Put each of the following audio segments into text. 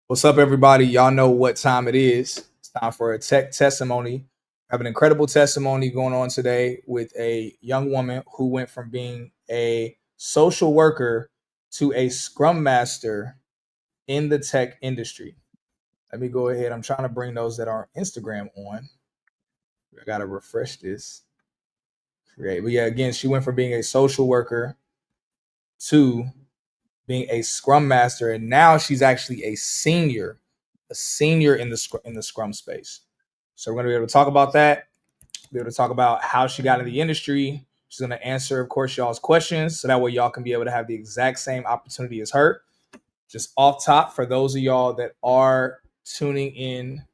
What's up, everybody? Y'all know what time it is. It's time for a tech testimony. I have an incredible testimony going on today with a young woman who went from being a social worker to a Scrum Master in the tech industry. Let me go ahead. I'm trying to bring those that are on Instagram on. I got to refresh this. Great. But yeah, again, she went from being a social worker to being a Scrum Master, and now she's actually a senior in the Scrum space. So we're going to be able to talk about that, be able to talk about how she got in the industry. She's going to answer, of course, y'all's questions, so that way y'all can be able to have the exact same opportunity as her. Just off top, for those of y'all that are tuning in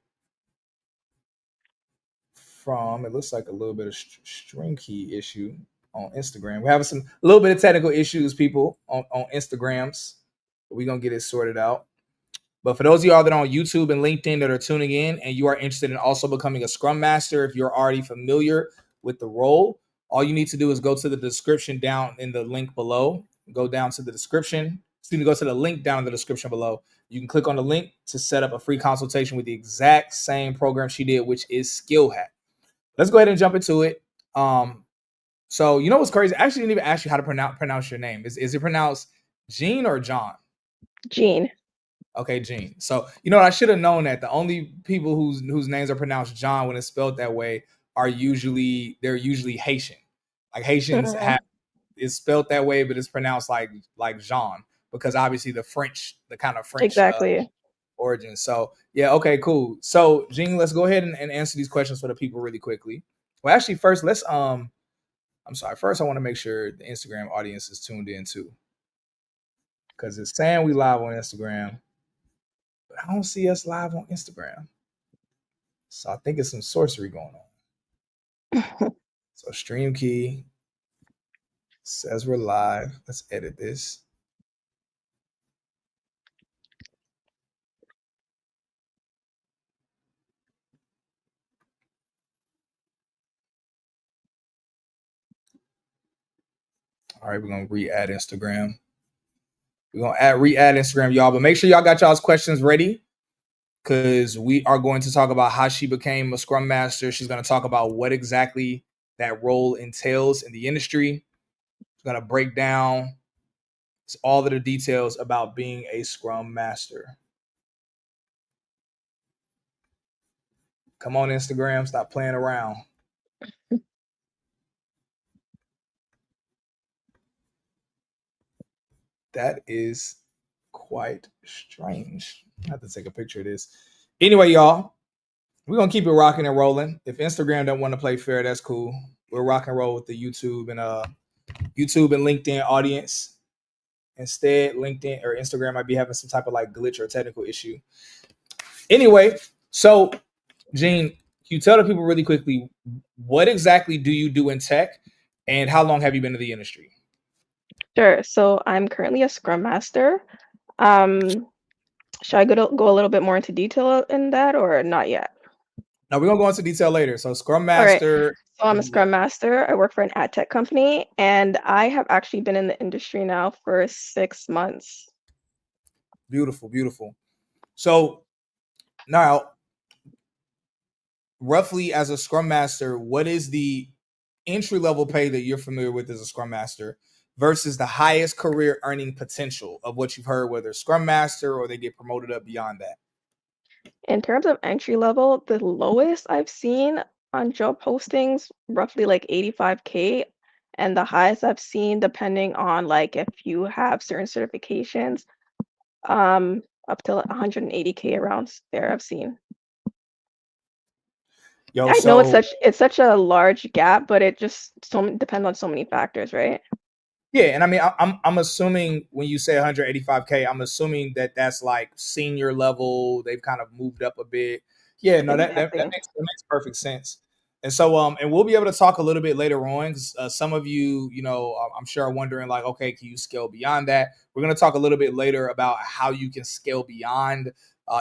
from, it looks like a little bit of string key issue on Instagram. We're having a little bit of technical issues, people, on Instagrams. We're going to get it sorted out. But for those of y'all that are on YouTube and LinkedIn that are tuning in and you are interested in also becoming a Scrum Master, if you're already familiar with the role, all you need to do is go to the description down in the link below. Go down to the description. Go to the link down in the description below. You can click on the link to set up a free consultation with the exact same program she did, which is SkillHat. Let's go ahead and jump into it. So you know what's crazy? I actually didn't even ask you how to pronounce your name. Is it pronounced Jean or John? Jean. Okay, Jean. So you know what? I should have known that. The only people whose names are pronounced John when it's spelled that way are usually Haitian. Like Haitians have it's spelled that way, but it's pronounced like Jean, because obviously the kind of French exactly origin. So yeah, okay, cool. So Jean, let's go ahead and answer these questions for the people really quickly. Well, actually, first let's I'm sorry. First, I want to make sure the Instagram audience is tuned in too, because it's saying we live on Instagram. I don't see us live on Instagram. So I think it's some sorcery going on. So stream key says we're live. Let's edit this. All right, we're going to re-add Instagram. We're going to re-add Instagram, y'all. But make sure y'all got y'all's questions ready, because we are going to talk about how she became a Scrum Master. She's going to talk about what exactly that role entails in the industry. She's going to break down all of the details about being a Scrum Master. Come on, Instagram. Stop playing around. That is quite strange. I have to take a picture of this. Anyway, y'all, we're going to keep it rocking and rolling. If Instagram don't want to play fair, that's cool. We'll rock and roll with the YouTube and LinkedIn audience. Instead, LinkedIn or Instagram might be having some type of like glitch or technical issue. Anyway, so Jean, can you tell the people really quickly, what exactly do you do in tech and how long have you been in the industry? Sure. So I'm currently a Scrum Master. Should I go a little bit more into detail in that or not yet? No, we're going to go into detail later. So Scrum All right. Master. So I'm a Scrum Master. I work for an ad tech company, and I have actually been in the industry now for 6 months. Beautiful, beautiful. So now, roughly as a Scrum Master, what is the entry level pay that you're familiar with as a Scrum Master versus the highest career earning potential of what you've heard, whether Scrum Master or they get promoted up beyond that? In terms of entry level, the lowest I've seen on job postings, roughly like 85K, and the highest I've seen, depending on like if you have certain certifications, up to 180K around there I've seen. Yo, I know it's such a large gap, but it just depends on so many factors, right? Yeah, and I mean, I'm assuming when you say 185K, I'm assuming that that's like senior level. They've kind of moved up a bit. Yeah, no, Exactly. that makes perfect sense. And so, and we'll be able to talk a little bit later on. Some of you, I'm sure are wondering like, okay, can you scale beyond that? We're going to talk a little bit later about how you can scale beyond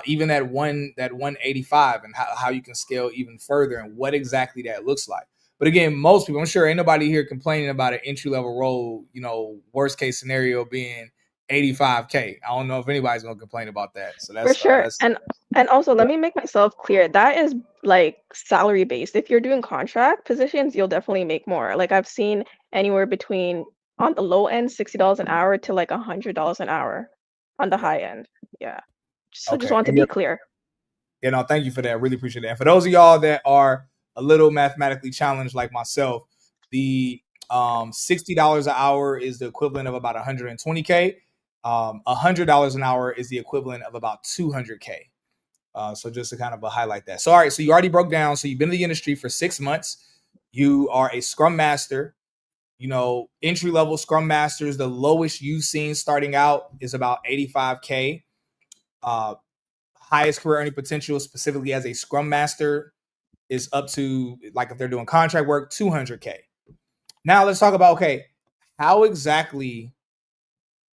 even that 185 and how you can scale even further and what exactly that looks like. But again, most people, I'm sure ain't nobody here complaining about an entry-level role, worst case scenario being 85K. I don't know if anybody's gonna complain about that. So For sure. that's And also let me make myself clear. That is like salary based. If you're doing contract positions, you'll definitely make more. Like I've seen anywhere between on the low end $60 an hour to like $100 an hour on the yeah. high end. Yeah. So just Okay. want to And yeah, be clear. no, thank you for that. Really appreciate that. And for those of y'all that are a little mathematically challenged like myself, the $60 an hour is the equivalent of about 120K. $100 an hour is the equivalent of about 200K. So just to kind of highlight that. So all right, so you already broke down. So you've been in the industry for 6 months. You are a Scrum Master. You know, entry level Scrum Masters, the lowest you've seen starting out is about 85K. Uh, Highest career earning potential, specifically as a Scrum Master, is up to, like if they're doing contract work, 200K. Now let's talk about, okay, how exactly,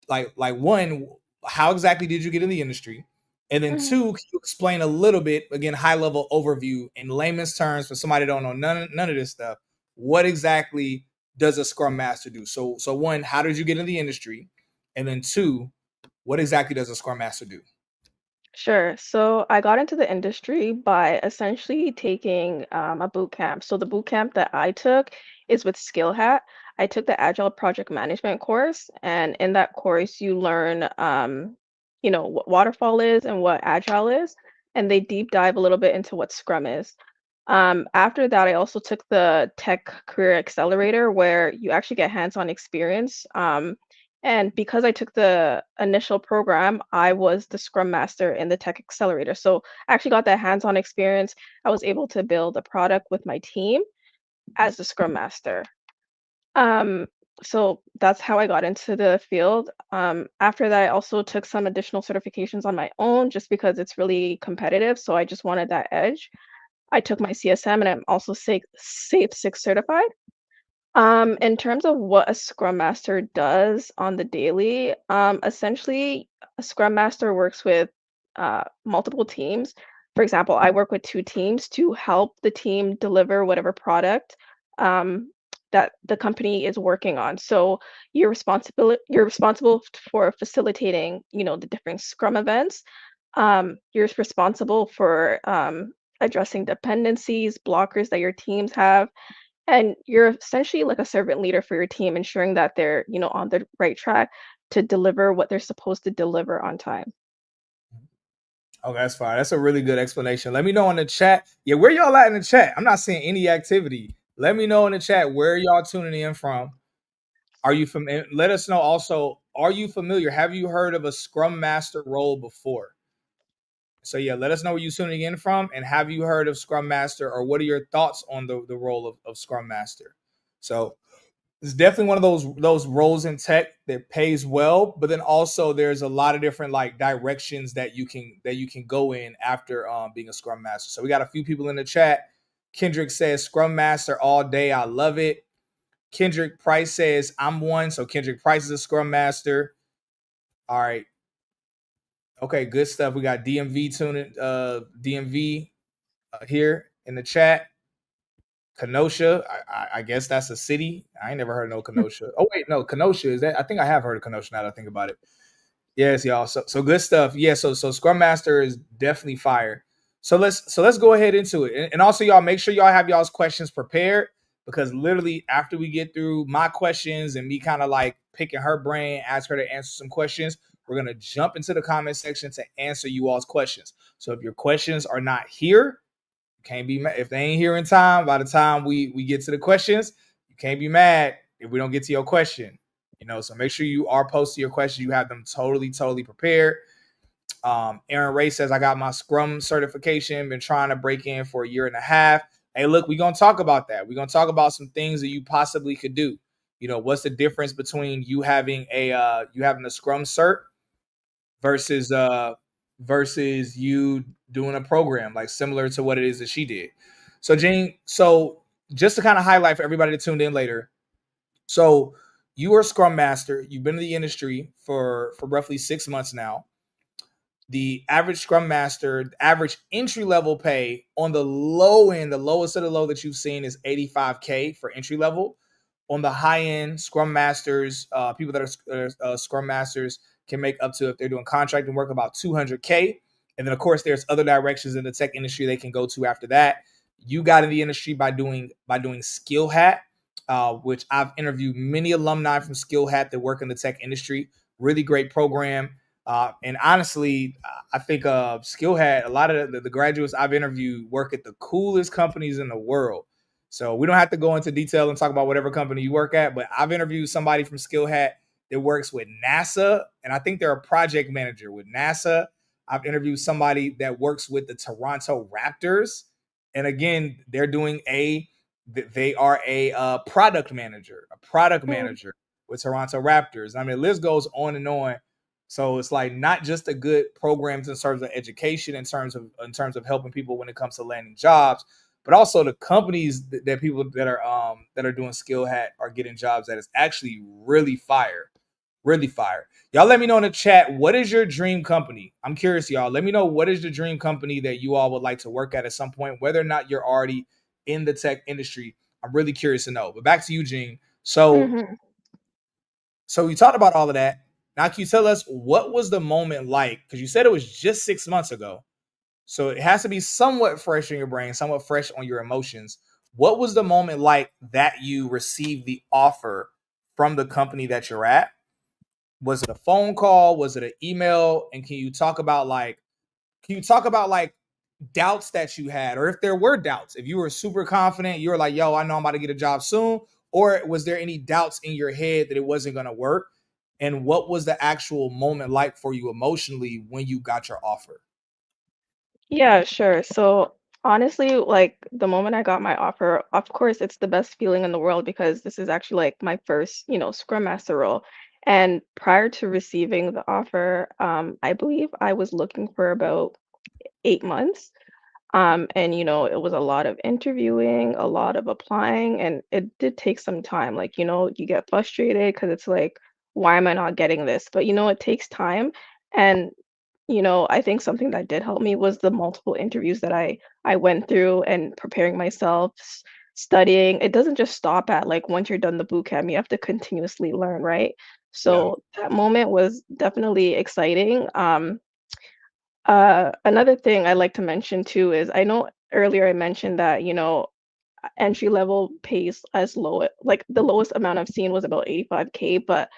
like one, how exactly did you get in the industry? And then Mhm. two, can you explain a little bit, again, high level overview in layman's terms for somebody that don't know none of this stuff? What exactly does a Scrum Master do? So one, how did you get in the industry? And then two, what exactly does a Scrum Master do? Sure. So I got into the industry by essentially taking a boot camp. So the boot camp that I took is with SkillHat. I took the Agile Project Management course, and in that course, you learn, what waterfall is and what Agile is, and they deep dive a little bit into what Scrum is. After that, I also took the Tech Career Accelerator, where you actually get hands-on experience. And because I took the initial program, I was the Scrum Master in the Tech Accelerator. So I actually got that hands-on experience. I was able to build a product with my team as the Scrum Master. Um, so that's how I got into the field. After that, I also took some additional certifications on my own just because it's really competitive. So I just wanted that edge. I took my CSM and I'm also Safe Six certified. In terms of what a Scrum Master does on the daily, essentially, a Scrum Master works with multiple teams. For example, I work with two teams to help the team deliver whatever product that the company is working on. So you're responsible for facilitating, the different Scrum events. You're responsible for addressing dependencies, blockers that your teams have, and you're essentially like a servant leader for your team, ensuring that they're, on the right track to deliver what they're supposed to deliver on time. Okay, that's fine. That's a really good explanation. Let me know in the chat. Yeah, where y'all at in the chat? I'm not seeing any activity. Let me know in the chat where y'all tuning in from. Are you familiar? Let us know also. Are you familiar? Have you heard of a Scrum Master role before? So yeah, let us know where you're tuning in from, and have you heard of Scrum Master, or what are your thoughts on the role of Scrum Master? So it's definitely one of those roles in tech that pays well, but then also there's a lot of different like directions that you can go in after being a Scrum Master. So we got a few people in the chat. Kendrick says Scrum Master all day, I love it. Kendrick Price says I'm one, so Kendrick Price is a Scrum Master. All right, okay, good stuff. We got DMV tuning, DMV here in the chat. Kenosha, I guess that's a city. I ain't never heard of no Kenosha. Oh wait, no, Kenosha is that? I think I have heard of Kenosha now that I think about it. Yes, y'all. So good stuff. Yeah. So Scrum Master is definitely fire. So let's go ahead into it. And also, y'all, make sure y'all have y'all's questions prepared, because literally after we get through my questions and me kind of like picking her brain, ask her to answer some questions, we're gonna jump into the comment section to answer you all's questions. So if your questions are not here, can't be mad if they ain't here in time. By the time we get to the questions, you can't be mad if we don't get to your question. So make sure you are posting your questions. You have them totally prepared. Aaron Ray says, I got my Scrum certification, been trying to break in for a year and a half. Hey, look, we're gonna talk about that. We're gonna talk about some things that you possibly could do. What's the difference between you having a Scrum cert versus you doing a program like similar to what it is that she did. So Jane, so just to kind of highlight for everybody that tuned in later, so you are a Scrum Master. You've been in the industry for roughly 6 months now. The average Scrum Master, the average entry level pay on the low end, the lowest of the low that you've seen is 85K for entry level. On the high end, Scrum Masters, people that are Scrum Masters, can make up to, if they're doing contracting work, about 200K. And then of course there's other directions in the tech industry they can go to after that. You got in the industry by doing SkillHat, which I've interviewed many alumni from SkillHat that work in the tech industry. Really great program. And honestly, I think SkillHat, a lot of the graduates I've interviewed work at the coolest companies in the world. So we don't have to go into detail and talk about whatever company you work at, but I've interviewed somebody from SkillHat that works with NASA, and I think they're a project manager with NASA. I've interviewed somebody that works with the Toronto Raptors, and again, they are a product manager, Mm. with Toronto Raptors. I mean, the list goes on and on. So it's like not just a good programs in terms of education, in terms of helping people when it comes to landing jobs, but also the companies that people that are doing SkillHat are getting jobs that is actually really fire, really fire. Y'all let me know in the chat, what is your dream company? I'm curious, y'all. Let me know, what is the dream company that you all would like to work at some point, whether or not you're already in the tech industry. I'm really curious to know. But back to you, Gene. So Mm-hmm. we talked about all of that. Now, can you tell us, what was the moment like? Because you said it was just 6 months ago. So it has to be somewhat fresh in your brain, somewhat fresh on your emotions. What was the moment like that you received the offer from the company that you're at? Was it a phone call? Was it an email? And can you talk about like doubts that you had, or if there were doubts, if you were super confident, you were like, yo, I know I'm about to get a job soon, or was there any doubts in your head that it wasn't going to work? And what was the actual moment like for you emotionally when you got your offer? Yeah, sure. So honestly, like the moment I got my offer, of course, it's the best feeling in the world because this is actually like my first, Scrum Master role. And prior to receiving the offer, I believe I was looking for about 8 months. And it was a lot of interviewing, a lot of applying, and it did take some time. Like, you get frustrated because it's like, why am I not getting this? But it takes time. And I think something that did help me was the multiple interviews that I went through and preparing myself, studying. It doesn't just stop at like once you're done the boot camp, you have to continuously learn, right? Yeah. So that moment was definitely exciting. Another thing I like to mention too is I know earlier I mentioned that, entry level pays as low, like the lowest amount I've seen was about 85K, but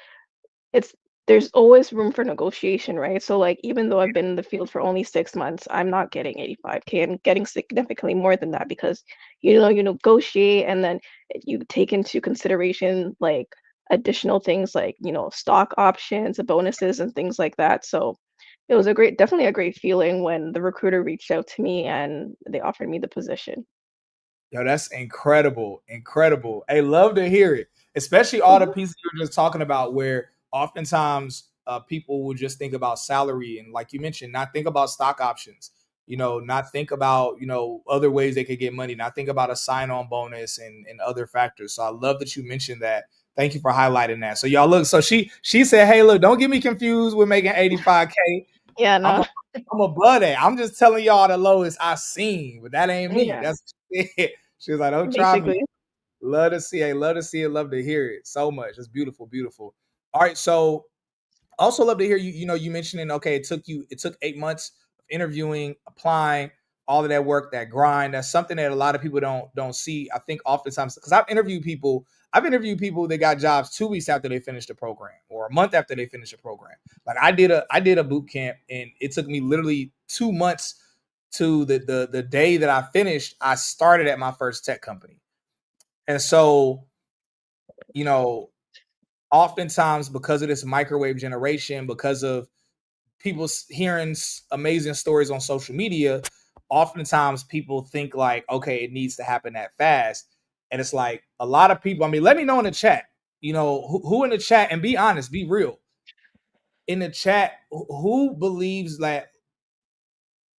it's there's always room for negotiation, right? So like even though I've been in the field for only 6 months, I'm not getting 85K. I'm getting significantly more than that because you negotiate and then you take into consideration like additional things like stock options, bonuses, and things like that. So it was definitely a great feeling when the recruiter reached out to me and they offered me the position. Yo, that's incredible. Incredible. Hey, love to hear it. Especially all the Mhm. pieces you were just talking about, where oftentimes people will just think about salary and, like you mentioned, not think about stock options, not think about, other ways they could get money, not think about a sign-on bonus and other factors. So I love that you mentioned that. Thank you for highlighting that. So y'all look, so she said, hey, look, don't get me confused with making 85K. Yeah, I'm no. a, I'm above that. I'm just telling y'all the lowest I seen, but that ain't me. Yeah, That's what she said. She was like, "Don't try me." basically. Love to see it. Love to see it. Love to hear it so much. It's beautiful, beautiful. All right, so also love to hear you. You mentioning, okay, it took 8 months of interviewing, applying, all of that work, that grind. That's something that a lot of people don't see. I think oftentimes, because I've interviewed people that got jobs 2 weeks after they finished the program, or a month after they finished the program. Like I did a boot camp, and it took me literally 2 months to the day that I finished. I started at my first tech company, and so you know, oftentimes because of this microwave generation, because of people hearing amazing stories on social media, oftentimes people think like, okay, it needs to happen that fast. And it's like a lot of people, I mean, let me know in the chat, who in the chat, and be honest, be real. In the chat, who believes that,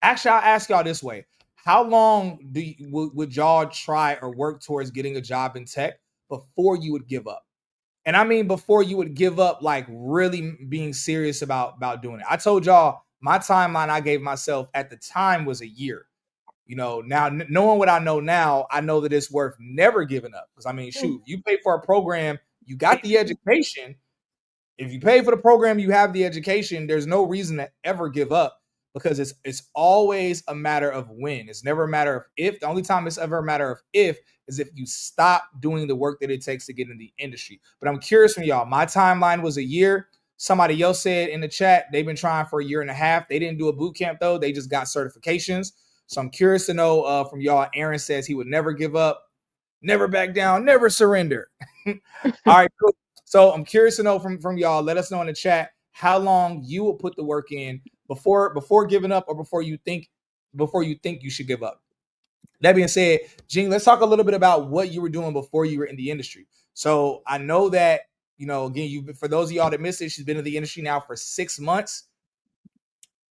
actually, I'll ask y'all this way. How long would y'all try or work towards getting a job in tech before you would give up? And I mean, before you would give up, like really being serious about doing it. I told y'all my timeline I gave myself at the time was a year. Now knowing what I know now, I know that it's worth never giving up. Because I mean, Mm, shoot, you pay for a program, you got the basically. education. if you pay for the program, you have the education. There's no reason to ever give up because it's always a matter of when. It's never a matter of if. The only time it's ever a matter of if is if you stop doing the work that it takes to get in the industry. But I'm curious from y'all. My timeline was a year. Somebody else said in the chat they've been trying for a year and a half. They didn't do a boot camp though. They just got certifications. So I'm curious to know from y'all. Aaron says he would never give up, never back down, never surrender. All right, cool. So I'm curious to know from y'all. Let us know in the chat how long you will put the work in before giving up or before you think you should give up. That being said, Gene, let's talk a little bit about what you were doing before you were in the industry. So I know that, again, you for those of y'all that missed it, she's been in the industry now for 6 months.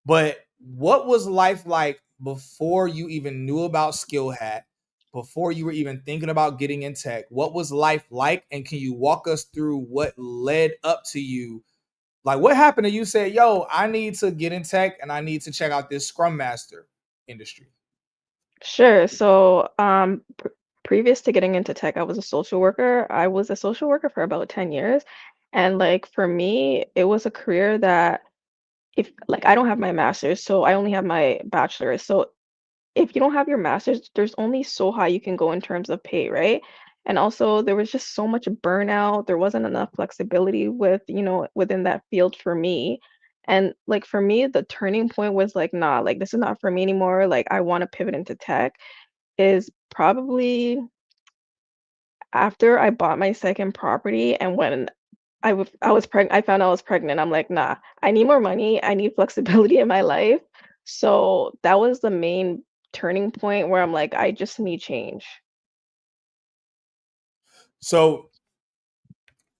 But what was life like before you even knew about SkillHat, before you were even thinking about getting in tech? What was life like? And can you walk us through what led up to you? Like, what happened to you said, yo, I need to get in tech and I need to check out this Scrum Master industry? Sure. So, previous to getting into tech, I was a social worker. I was a social worker for about 10 years. And like for me, it was a career that if like I don't have my master's, so I only have my bachelor's. So if you don't have your master's, there's only so high you can go in terms of pay, right? And also there was just so much burnout. There wasn't enough flexibility within that field for me. And like for me, the turning point was like, nah, like this is not for me anymore. Like I want to pivot into tech is probably after I bought my second property and when I was pregnant, I found out I was pregnant. I'm like, nah, I need more money. I need flexibility in my life. So that was the main turning point where I'm like, I just need change. So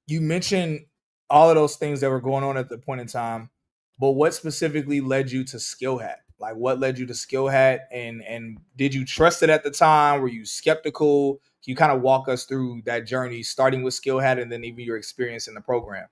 you mentioned all of those things that were going on at the point in time, but what specifically led you to SkillHat? Like, what led you to SkillHat, and did you trust it at the time? Were you skeptical? Can you kind of walk us through that journey, starting with SkillHat and then even your experience in the program?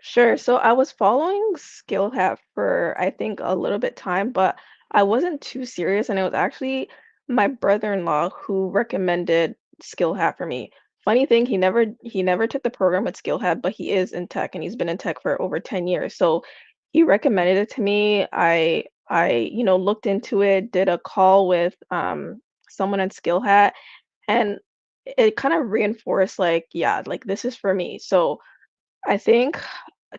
Sure. So I was following SkillHat for I think a little bit time, but I wasn't too serious, and it was actually my brother-in-law who recommended SkillHat for me. Funny thing, he never took the program with SkillHat, but he is in tech and he's been in tech for over 10 years. So he recommended it to me. I looked into it, did a call with someone at SkillHat, and it kind of reinforced like, yeah, like this is for me. So I think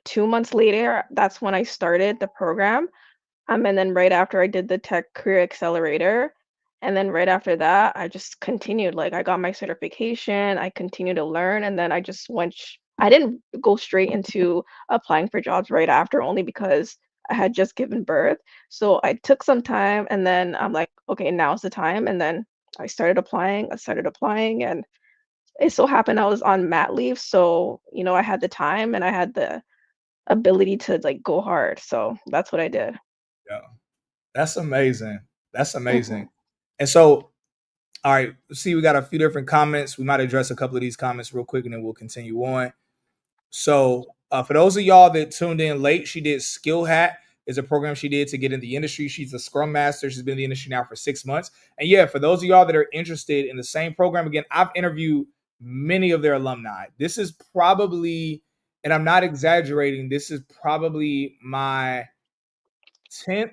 2 months later, that's when I started the program, and then right after I did the Tech Career Accelerator, and then right after that, I just continued, like, I got my certification, I continued to learn, and then I just I didn't go straight into applying for jobs right after only because I had just given birth, so I took some time, and then I'm like, "Okay, now's the time," and then I started applying, and it so happened I was on mat leave, so, I had the time and I had the ability to, like, go hard, so that's what I did. Yeah, that's amazing. That's amazing. Mhm. And so, all right, see, we got a few different comments. We might address a couple of these comments real quick, and then we'll continue on. So, for those of y'all that tuned in late, she did SkillHat is a program she did to get in the industry. She's a Scrum Master. She's been in the industry now for 6 months. And yeah, for those of y'all that are interested in the same program, again, I've interviewed many of their alumni. This is probably, and I'm not exaggerating, this is probably my 10th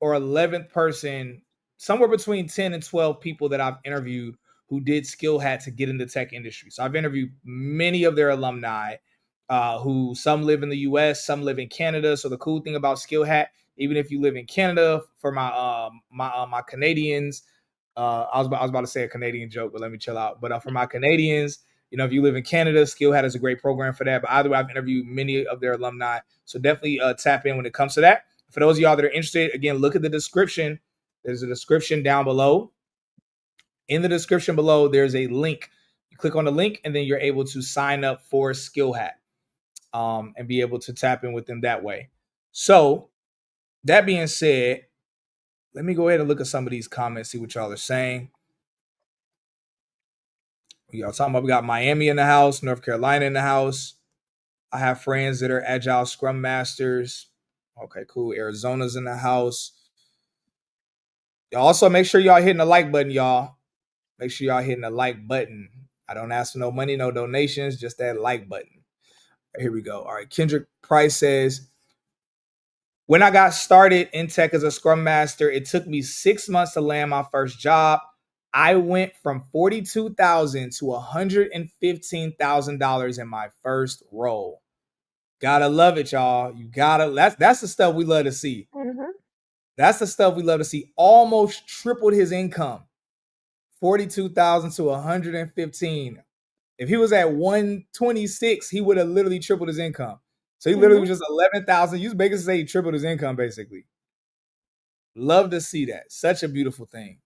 or 11th person, somewhere between 10 and 12 people that I've interviewed who did SkillHat to get in the tech industry. So I've interviewed many of their alumni who some live in the US, some live in Canada. So the cool thing about SkillHat, even if you live in Canada, for my Canadians, I was about to say a Canadian joke, but let me chill out. But for my Canadians, if you live in Canada, SkillHat is a great program for that. But either way, I've interviewed many of their alumni. So definitely tap in when it comes to that. For those of y'all that are interested, again, look at the description. There's a description down below. In the description below, there's a link. You click on the link, and then you're able to sign up for SkillHat and be able to tap in with them that way. So, that being said, let me go ahead and look at some of these comments, see what y'all are saying. Y'all talking about we got Miami in the house, North Carolina in the house. I have friends that are agile Scrum Masters. Okay, cool. Arizona's in the house. Y'all also make sure y'all hitting the like button, y'all. Make sure y'all hitting the like button. I don't ask for no money, no donations, just that like button. Here we go. All right. Kendrick Price says, when I got started in tech as a Scrum Master, it took me 6 months to land my first job. I went from $42,000 to $115,000 in my first role. Gotta love it, y'all. You gotta. That's the stuff we love to see. Mm-hmm. That's the stuff we love to see. Almost tripled his income, 42,000 to 115. If he was at 126, he would have literally tripled his income. So he literally Mm-hmm. was just 11,000. You basically say he tripled his income, basically. Love to see that. Such a beautiful thing.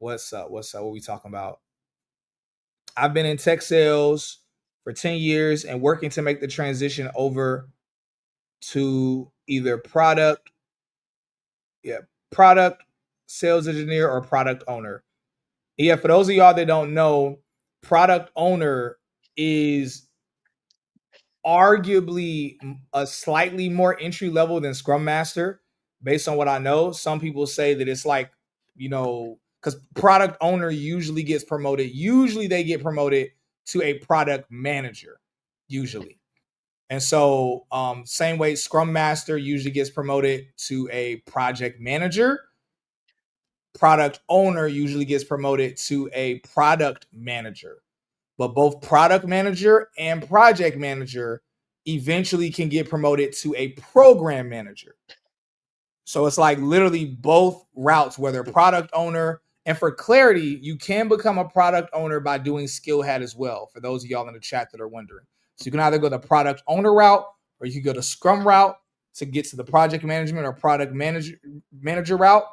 What's up? What's up? What we talking about? I've been in tech sales for 10 years and working to make the transition over to either yeah, product sales engineer or product owner. Yeah, for those of y'all that don't know, product owner is arguably a slightly more entry level than Scrum Master, based on what I know. Some people say that it's like, because product owner usually gets promoted. Usually they get promoted to a product manager, usually. And so, same way Scrum Master usually gets promoted to a project manager. Product owner usually gets promoted to a product manager. But both product manager and project manager eventually can get promoted to a program manager. So it's like literally both routes, whether product owner, and for clarity, you can become a product owner by doing SkillHat as well, for those of y'all in the chat that are wondering. So you can either go the product owner route or you can go the Scrum route to get to the project management or product manager route,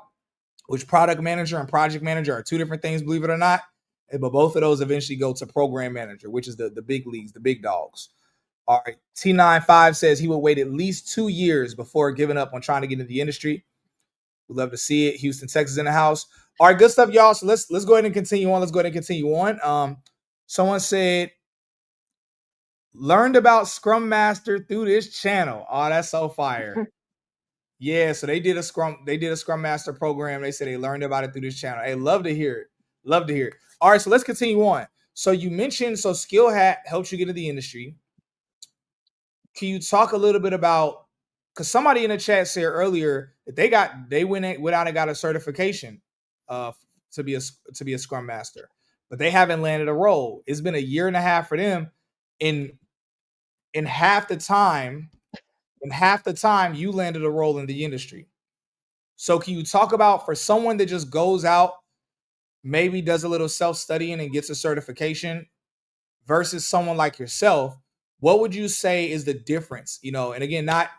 which product manager and project manager are two different things, believe it or not. But both of those eventually go to program manager, which is the big leagues, the big dogs. All right. T95 says he would wait at least 2 years before giving up on trying to get into the industry. We'd love to see it. Houston, Texas in the house. All right, good stuff, y'all. So let's go ahead and continue on. Someone said, learned about Scrum Master through this channel. Oh, that's so fire. Yeah, so they did a Scrum Master program. They said they learned about it through this channel. Hey, love to hear it. Love to hear it. All right, so let's continue on. So you mentioned SkillHat helps you get into the industry. Can you talk a little bit about, because somebody in the chat said earlier that they went out and got a certification to be a Scrum Master, but they haven't landed a role. It's been a year and a half for them. In half the time, you landed a role in the industry. So can you talk about, for someone that just goes out, maybe does a little self-studying and gets a certification, versus someone like yourself, what would you say is the difference? And again, not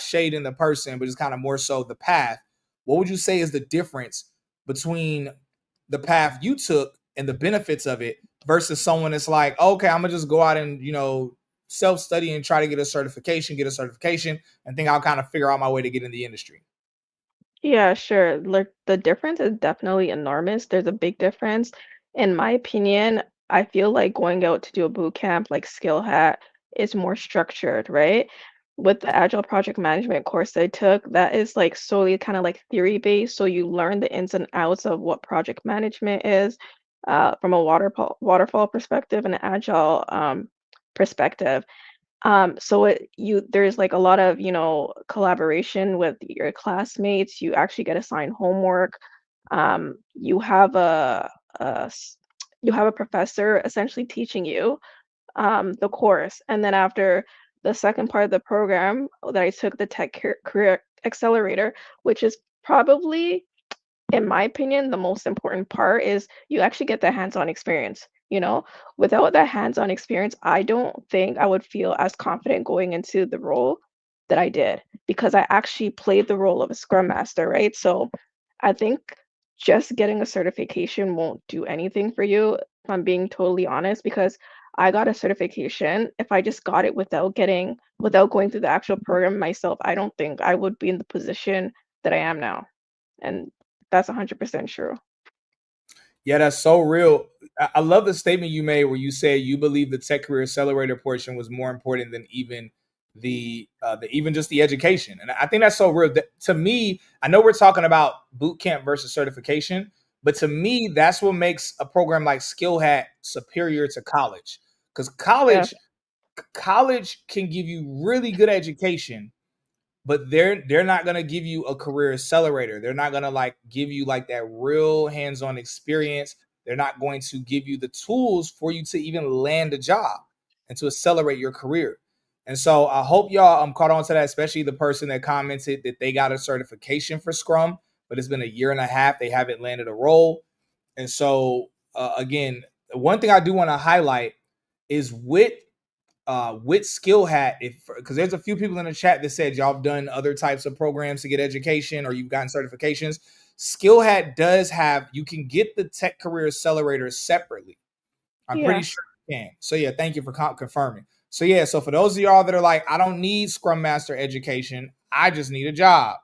shading the person, but just kind of more so the path. What would you say is the difference between the path you took and the benefits of it versus someone that's like, okay, I'm gonna just go out and self-study and try to get a certification, and think I'll kind of figure out my way to get in the industry? Yeah, sure. Like the difference is definitely enormous. There's a big difference. In my opinion, I feel like going out to do a boot camp like SkillHat is more structured, right? With the Agile project management course I took, that is like solely kind of like theory based. So you learn the ins and outs of what project management is, from a waterfall perspective and an agile perspective. So there's like a lot of, collaboration with your classmates. You actually get assigned homework. You have you have a professor essentially teaching you the course. And then after the second part of the program that I took, the Tech Career Accelerator, which is probably, in my opinion, the most important part is you actually get the hands-on experience. Without that hands-on experience, I don't think I would feel as confident going into the role that I did because I actually played the role of a scrum master, right? So I think just getting a certification won't do anything for you, if I'm being totally honest, because I got a certification. If I just got it without going through the actual program myself, I don't think I would be in the position that I am now. And that's 100% true. Yeah, that's so real. I love the statement you made where you said you believe the Tech Career Accelerator portion was more important than even even just the education. And I think that's so real. To me, I know we're talking about boot camp versus certification, but to me, that's what makes a program like SkillHat superior to college. Because Yeah. college can give you really good education, but they're not going to give you a career accelerator. They're not going to like give you like that real hands-on experience. They're not going to give you the tools for you to even land a job and to accelerate your career. And so I hope y'all caught on to that, especially the person that commented that they got a certification for Scrum, but it's been a year and a half, they haven't landed a role. And so again, one thing I do want to highlight is with SkillHat, because there's a few people in the chat that said y'all have done other types of programs to get education or you've gotten certifications. SkillHat does have, you can get the Tech Career Accelerator separately. I'm pretty Yeah. sure you can. So yeah, thank you for confirming. So yeah, so for those of y'all that are like, I don't need Scrum Master education, I just need a job.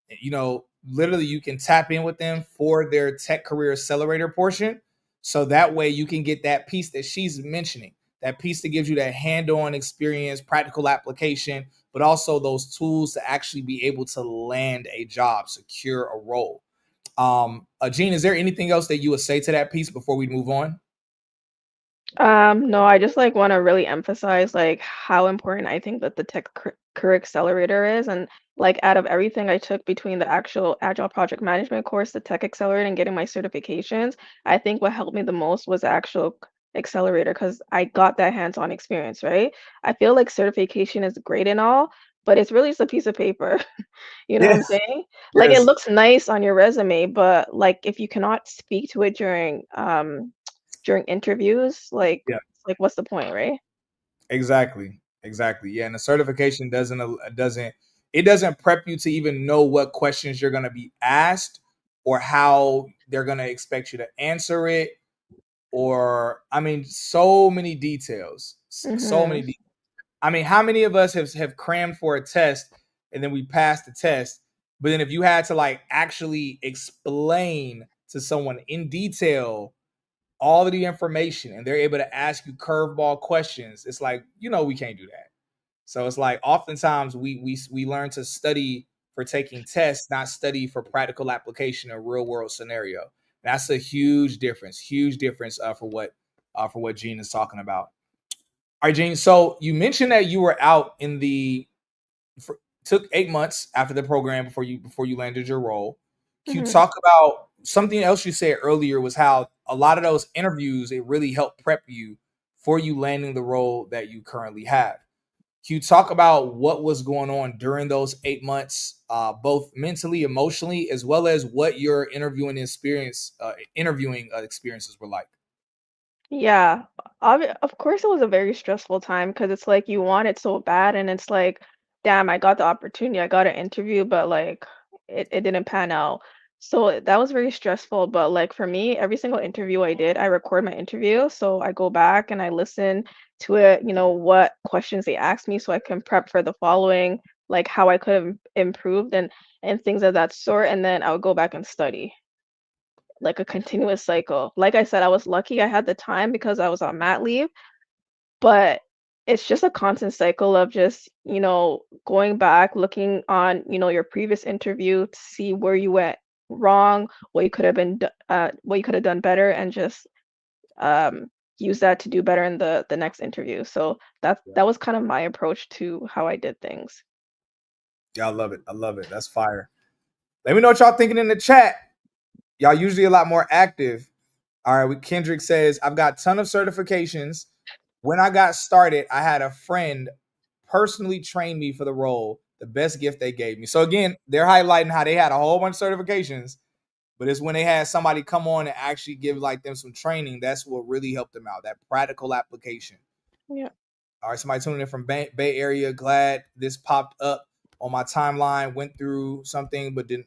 You know, literally you can tap in with them for their Tech Career Accelerator portion. So that way you can get that piece that she's mentioning, that piece that gives you that hand-on experience, practical application, but also those tools to actually be able to land a job, secure a role. Gene, is there anything else that you would say to that piece before we move on? No, I just like want to really emphasize like how important I think that the career accelerator is, and like out of everything I took between the actual agile project management course, the tech accelerator, and getting my certifications, I think what helped me the most was the actual accelerator because I got that hands-on experience, right? I feel like certification is great and all, but it's really just a piece of paper. You know what I'm Yes, saying? Like it yes, looks nice on your resume, but like if you cannot speak to it during interviews, yeah. like what's the point, right? Exactly. Exactly. Yeah, and the certification doesn't prep you to even know what questions you're going to be asked or how they're going to expect you to answer it, or I mean so many details. So many Mhm. details. I mean, how many of us have crammed for a test and then we passed the test, but then if you had to like actually explain to someone in detail all of the information and they're able to ask you curveball questions, it's like, we can't do that. So it's like oftentimes we learn to study for taking tests, not study for practical application in a real world scenario. That's a huge difference for what Gene is talking about. All right, Gene. So you mentioned that you were out in the for, took 8 months after the program before you landed your role. Can you Mhm. talk about something else you said earlier was how a lot of those interviews it really helped prep you for you landing the role that you currently have. Can you talk about what was going on during those 8 months, both mentally, emotionally, as well as what your interviewing experiences were like? Yeah, of course it was a very stressful time because it's like you want it so bad and it's like, damn, I got the opportunity, I got an interview, but like it didn't pan out. So that was very stressful. But like for me, every single interview I did, I record my interview. So I go back and I listen to it, what questions they asked me so I can prep for the following, like how I could have improved and things of that sort. And then I would go back and study like a continuous cycle. Like I said, I was lucky I had the time because I was on mat leave, but it's just a constant cycle of just, going back, looking on, your previous interview to see where you went wrong, what you could have done better, and just um, use that to do better in the next interview. So Yeah. that was kind of my approach to how I did things. Yeah, I love it. I love it. That's fire. Let me know what y'all thinking in the chat. Y'all usually a lot more active. All right, Kendrick says, I've got a ton of certifications. When I got started, I had a friend personally train me for the role, the best gift they gave me. So again, they're highlighting how they had a whole bunch of certifications, but it's when they had somebody come on and actually give like them some training, that's what really helped them out, that practical application. Yeah. All right, somebody tuning in from Bay Area. Glad this popped up on my timeline. Went through something, but did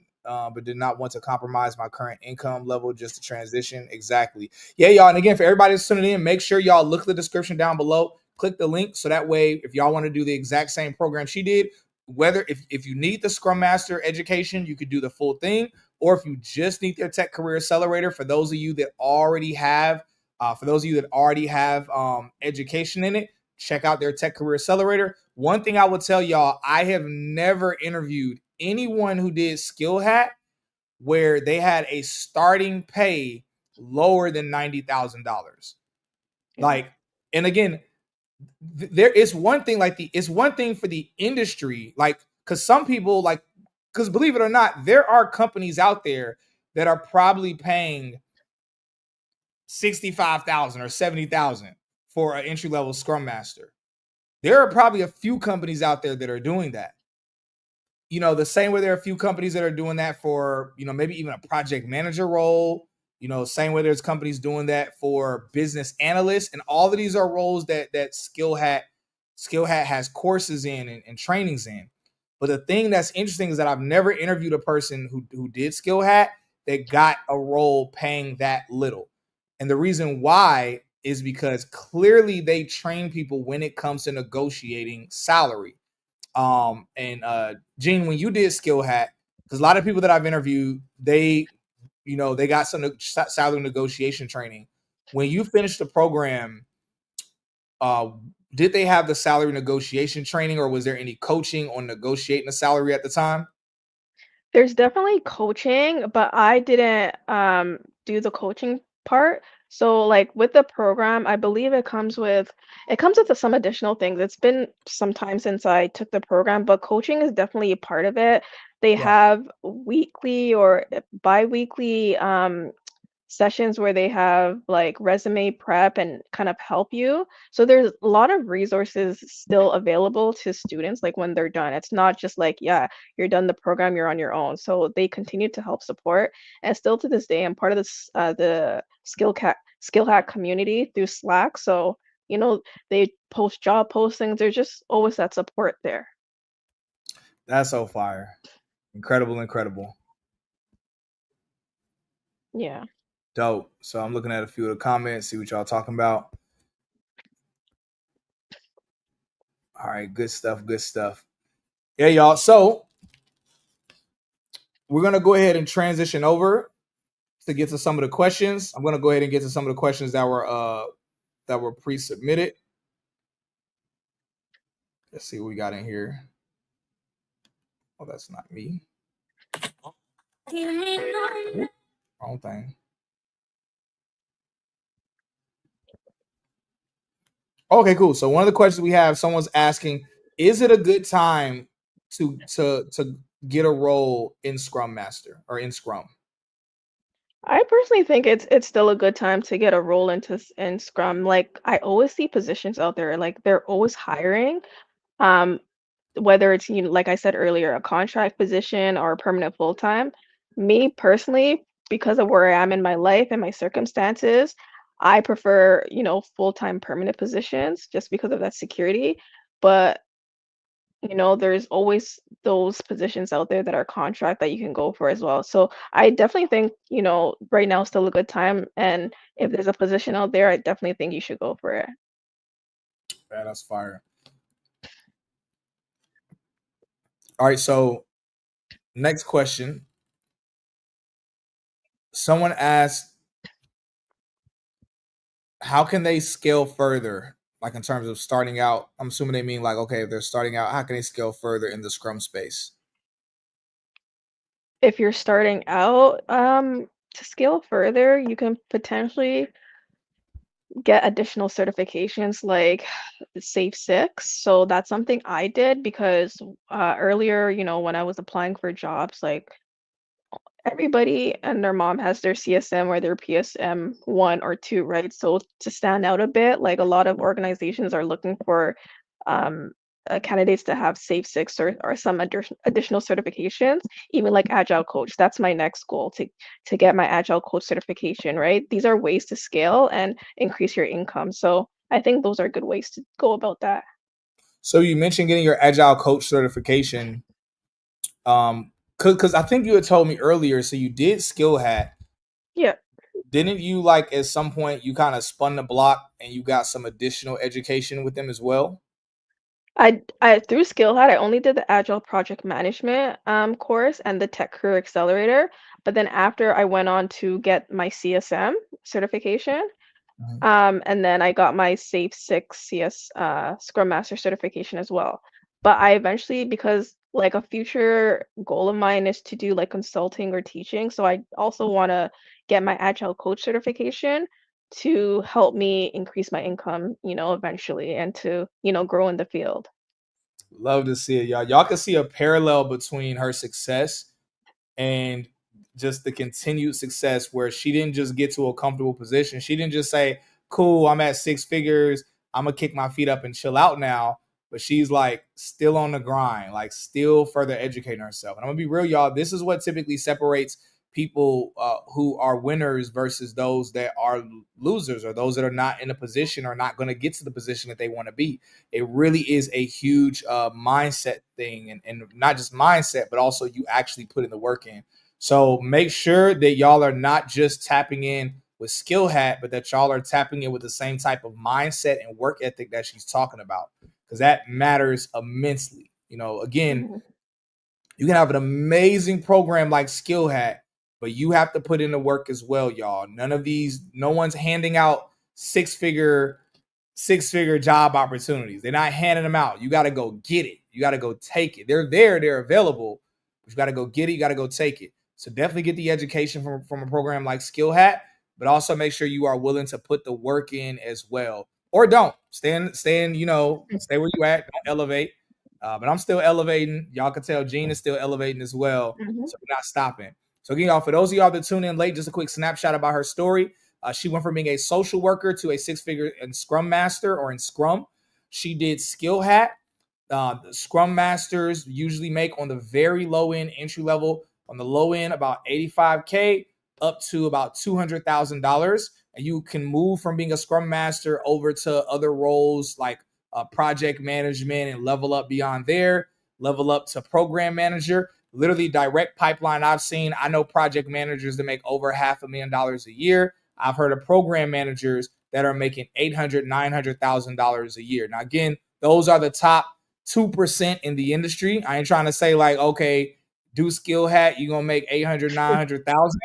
not want to compromise my current income level just to transition. Exactly. Yeah, y'all. And again, for everybody that's tuning in, make sure y'all look at the description down below. Click the link so that way, if y'all want to do the exact same program she did, whether if you need the Scrum Master education, you could do the full thing, or if you just need their Tech Career Accelerator, for those of you that already have, education in it, check out their Tech Career Accelerator. One thing I would tell y'all, I have never interviewed anyone who did SkillHat where they had a starting pay lower than $90,000. Yeah. Like, and again, there is one thing, like it's one thing for the industry, like because some people like, because believe it or not, there are companies out there that are probably paying 65,000 or 70,000 for an entry level Scrum Master. There are probably a few companies out there that are doing that. The same way there are a few companies that are doing that for, maybe even a project manager role. Same way there's companies doing that for business analysts, and all of these are roles that SkillHat has courses in and trainings in. But the thing that's interesting is that I've never interviewed a person who did SkillHat that got a role paying that little. And the reason why is because clearly they train people when it comes to negotiating salary. And Gene, when you did SkillHat, because a lot of people that I've interviewed, they got some salary negotiation training. When you finished the program, uh, did they have the salary negotiation training, or was there any coaching on negotiating the salary at the time? There's definitely coaching, but I didn't do the coaching part. So like with the program, I believe it comes with some additional things. It's been some time since I took the program, but coaching is definitely a part of it. They Right. have weekly or bi-weekly sessions where they have like resume prep and kind of help you. So there's a lot of resources still available to students like when they're done. It's not just like, yeah, you're done the program, you're on your own. So they continue to help support. And still to this day, I'm part of the skill hack community through Slack. So, they post job postings. There's just always that support there. That's so fire. Incredible, incredible. Yeah. Dope. So I'm looking at a few of the comments, see what y'all talking about. All right, good stuff, good stuff. Yeah, y'all. So we're gonna go ahead and transition over to get to some of the questions. I'm gonna go ahead and get to some of the questions that were pre-submitted. Let's see what we got in here. Oh, that's not me. Oop, wrong thing. Okay, cool. So one of the questions we have, someone's asking, is it a good time to get a role in Scrum Master or in Scrum? I personally think it's still a good time to get a role in Scrum. Like I always see positions out there, like they're always hiring. Um, whether it's like I said earlier, a contract position or a permanent full time. Me personally, because of where I am in my life and my circumstances, I prefer, full time permanent positions just because of that security. But there's always those positions out there that are contract that you can go for as well. So I definitely think, right now is still a good time. And if there's a position out there, I definitely think you should go for it. Yeah, that's fire. All right, so next question. Someone asked, how can they scale further? Like in terms of starting out, I'm assuming they mean like, okay, if they're starting out, how can they scale further in the Scrum space? If you're starting out, to scale further, you can potentially get additional certifications like Safe Six. So that's something I did because earlier, when I was applying for jobs, like everybody and their mom has their CSM or their PSM one or two, right? So to stand out a bit, like a lot of organizations are looking for um, candidates to have Safe Six or some additional certifications, even like Agile Coach. That's my next goal to get my Agile Coach certification, right? These are ways to scale and increase your income. So I think those are good ways to go about that. So you mentioned getting your Agile Coach certification. Because I think you had told me earlier, so you did Skill Hat. Yeah. Didn't you like at some point you kind of spun the block and you got some additional education with them as well? I through SkillHat, I only did the Agile project management course and the Tech Career Accelerator. But then after I went on to get my CSM certification, Mhm. and then I got my Safe Six CS Scrum Master certification as well. But I eventually, because like a future goal of mine is to do like consulting or teaching, so I also want to get my Agile coach certification. to help me increase my income, eventually and to, grow in the field. Love to see it, y'all. Y'all can see a parallel between her success and just the continued success where she didn't just get to a comfortable position. She didn't just say, cool, I'm at six figures. I'm going to kick my feet up and chill out now. But she's like still on the grind, like still further educating herself. And I'm going to be real, y'all. This is what typically separates people who are winners versus those that are losers or those that are not in a position or not going to get to the position that they want to be. It really is a huge mindset thing, and not just mindset, but also you actually put in the work in. So make sure that y'all are not just tapping in with SkillHat, but that y'all are tapping in with the same type of mindset and work ethic that she's talking about, because that matters immensely. Again, Mhm. you can have an amazing program like SkillHat, but you have to put in the work as well, y'all. No one's handing out six figure job opportunities. They're not handing them out. You got to go get it. You got to go take it. They're there, they're available, but you got to go get it. You got to go take it. So definitely get the education from a program like SkillHat, but also make sure you are willing to put the work in as well. Or don't stay where you at. Don't elevate. But I'm still elevating. Y'all can tell Gene is still elevating as well. Mhm. So we're not stopping. So again, y'all, for those of y'all that tune in late, just a quick snapshot about her story. She went from being a social worker to a six-figure in Scrum Master or in Scrum. She did SkillHat. The Scrum Masters usually make on the very low end, entry level, on the low end, about 85K up to about $200,000. And you can move from being a Scrum Master over to other roles like project management and level up beyond there, level up to program manager. Literally direct pipeline I've seen. I know project managers that make over $500,000 a year. I've heard of program managers that are making $800,000, $900,000 a year. Now, again, those are the top 2% in the industry. I ain't trying to say like, okay, do SkillHat, you're gonna make 800, 900,000.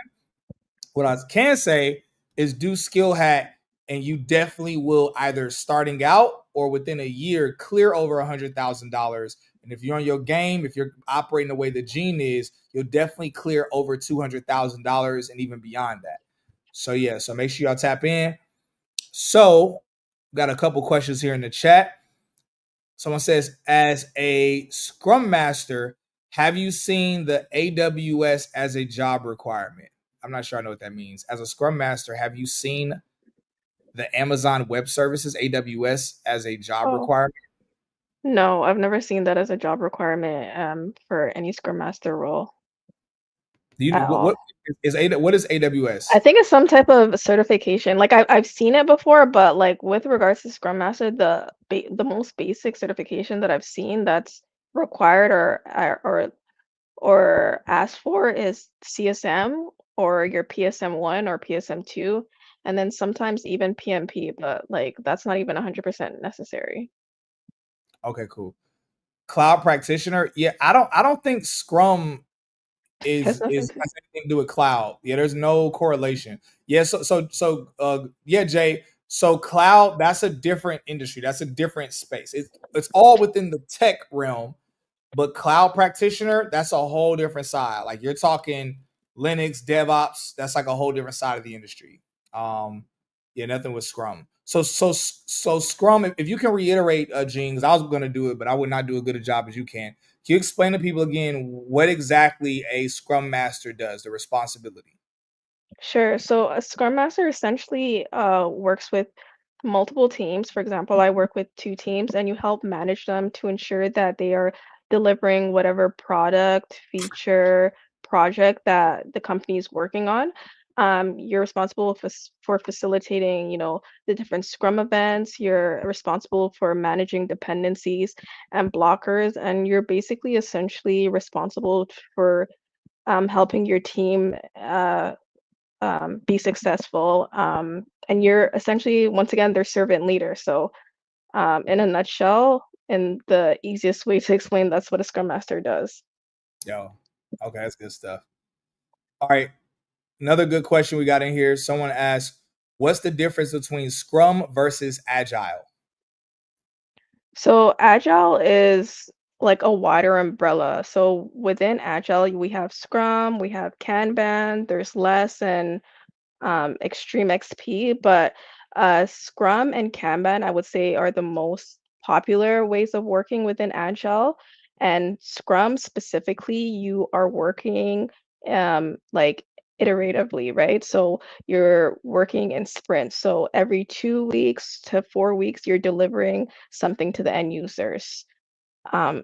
What I can say is do SkillHat, and you definitely will either starting out or within a year clear over $100,000. And if you're on your game, if you're operating the way the Gene is, you'll definitely clear over $200,000 and even beyond that. So yeah, so make sure y'all tap in. So got a couple questions here in the chat. Someone says, as a Scrum Master, have you seen the AWS as a job requirement? I'm not sure I know what that means. As a Scrum Master, have you seen the Amazon Web Services, AWS, as a job Oh, requirement? no, I've never seen that as a job requirement for any Scrum Master role Do you at all. what is I AWS? think it's some type of certification. Like I've seen it before, but like with regards to Scrum Master, the most basic certification that I've seen that's required or asked for is CSM or your PSM1 or PSM2, and then sometimes even PMP, but like that's not even 100% necessary. Okay, cool. Cloud practitioner. Yeah, I don't think Scrum Has nothing is to. has anything to do with cloud. Yeah, there's no correlation. Yeah, yeah, Jay. So cloud, that's a different industry. That's a different space. It's all within the tech realm, but cloud practitioner, that's a whole different side. Like you're talking Linux, DevOps, that's like a whole different side of the industry. Um, yeah, nothing with Scrum. So Scrum, if you can reiterate, Gene, because I was gonna do it, but I would not do a good a job as you can. Can you explain to people again what exactly a Scrum Master does, the responsibility? Sure. So a Scrum Master essentially works with multiple teams. For example, I work with two teams, and you help manage them to ensure that they are delivering whatever product, feature, project that the company is working on. You're responsible for facilitating, the different Scrum events. You're responsible for managing dependencies and blockers, and you're basically essentially responsible for helping your team be successful. And you're essentially, once again, their servant leader. So, in a nutshell, and the easiest way to explain, that's what a Scrum Master does. Yo, okay, that's good stuff. All right, another good question we got in here. Someone asked, "What's the difference between Scrum versus Agile?" So, Agile is like a wider umbrella. So, within Agile, we have Scrum, we have Kanban, there's less, and extreme XP, but Scrum and Kanban, I would say, are the most popular ways of working within Agile. And Scrum specifically, you are working like iteratively, right? So you're working in sprints. So every 2 weeks to 4 weeks, you're delivering something to the end users. Um,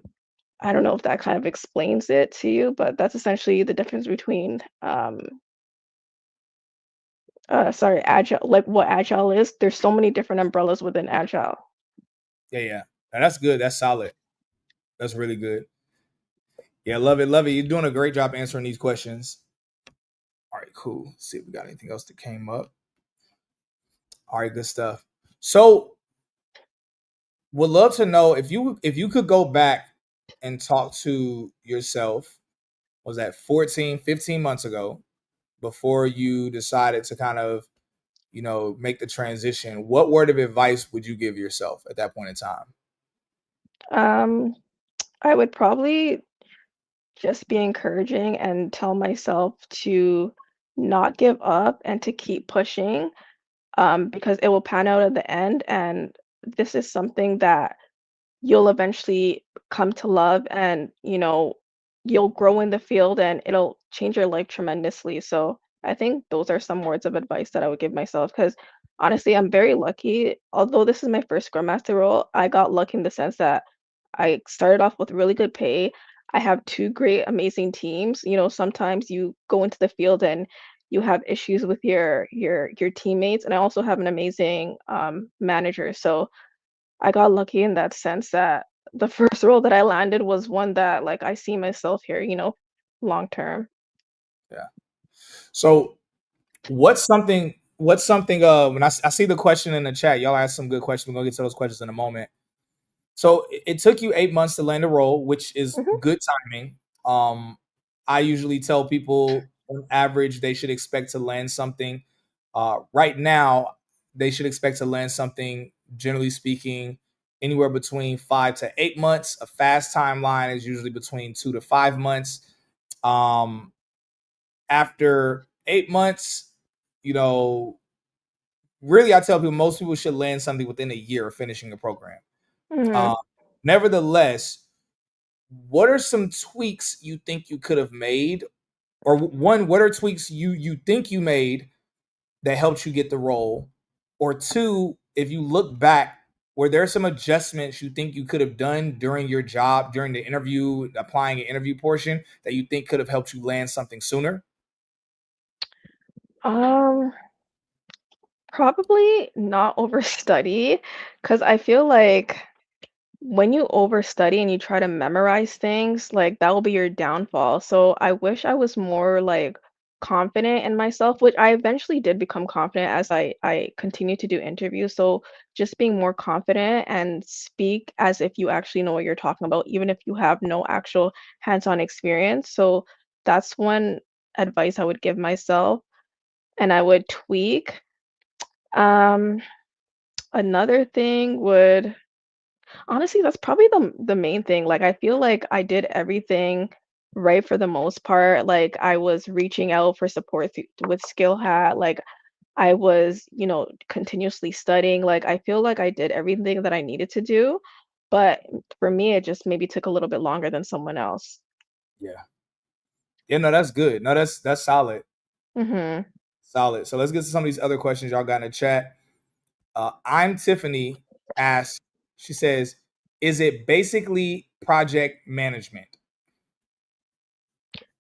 I don't know if that kind of explains it to you, but that's essentially the difference between sorry, agile, like what agile is. There's so many different umbrellas within agile. Yeah, yeah. Now, that's good. That's solid. That's really good. Yeah, love it, love it. You're doing a great job answering these questions. All right, cool. Let's see if we got anything else that came up. All right, good stuff. So, would love to know if you could go back and talk to yourself, was that 14, 15 months ago, before you decided to kind of, make the transition, what word of advice would you give yourself at that point in time? Um, I would probably just be encouraging and tell myself to not give up and to keep pushing, because it will pan out at the end. And this is something that you'll eventually come to love, and you'll grow in the field and it'll change your life tremendously. So I think those are some words of advice that I would give myself, because honestly, I'm very lucky. Although this is my first Scrum Master role, I got lucky in the sense that I started off with really good pay. I have two great amazing teams. Sometimes you go into the field and you have issues with your teammates, and I also have an amazing manager. So I got lucky in that sense that the first role that I landed was one that, like, I see myself here, long term. Yeah. So, what's something when I see the question in the chat, y'all asked some good questions. We're gonna get to those questions in a moment. So it took you 8 months to land a role, which is Mhm. good timing. I usually tell people on average they should expect to land something. Right now, they should expect to land something, generally speaking, anywhere between 5 to 8 months. A fast timeline is usually between 2 to 5 months. Um, After 8 months, you know, really, I tell people most people should land something within a year of finishing a program. Mhm. Uh, Nevertheless, what are some tweaks you think you could have made, or one, what are tweaks you think you made that helped you get the role, or two, if you look back, were there some adjustments you think you could have done during your job, during the interview, applying an interview portion, that you think could have helped you land something sooner? Um, Probably not overstudy, because I feel like when you overstudy and you try to memorize things, like that will be your downfall. So I wish I was more like confident in myself, which I eventually did become confident as I continued to do interviews. So just being more confident and speak as if you actually know what you're talking about, even if you have no actual hands-on experience. So that's one advice I would give myself, and I would tweak. Um, Another thing would Honestly, that's probably the main thing. Like, I feel like I did everything right for the most part. Like, I was reaching out for support with SkillHat. Like, I was, continuously studying. Like, I feel like I did everything that I needed to do. But for me, it just maybe took a little bit longer than someone else. Yeah. Yeah, no, that's good. No, that's solid. Hmm. Solid. So let's get to some of these other questions y'all got in the chat. I'm Tiffany asks, she says, is it basically project management?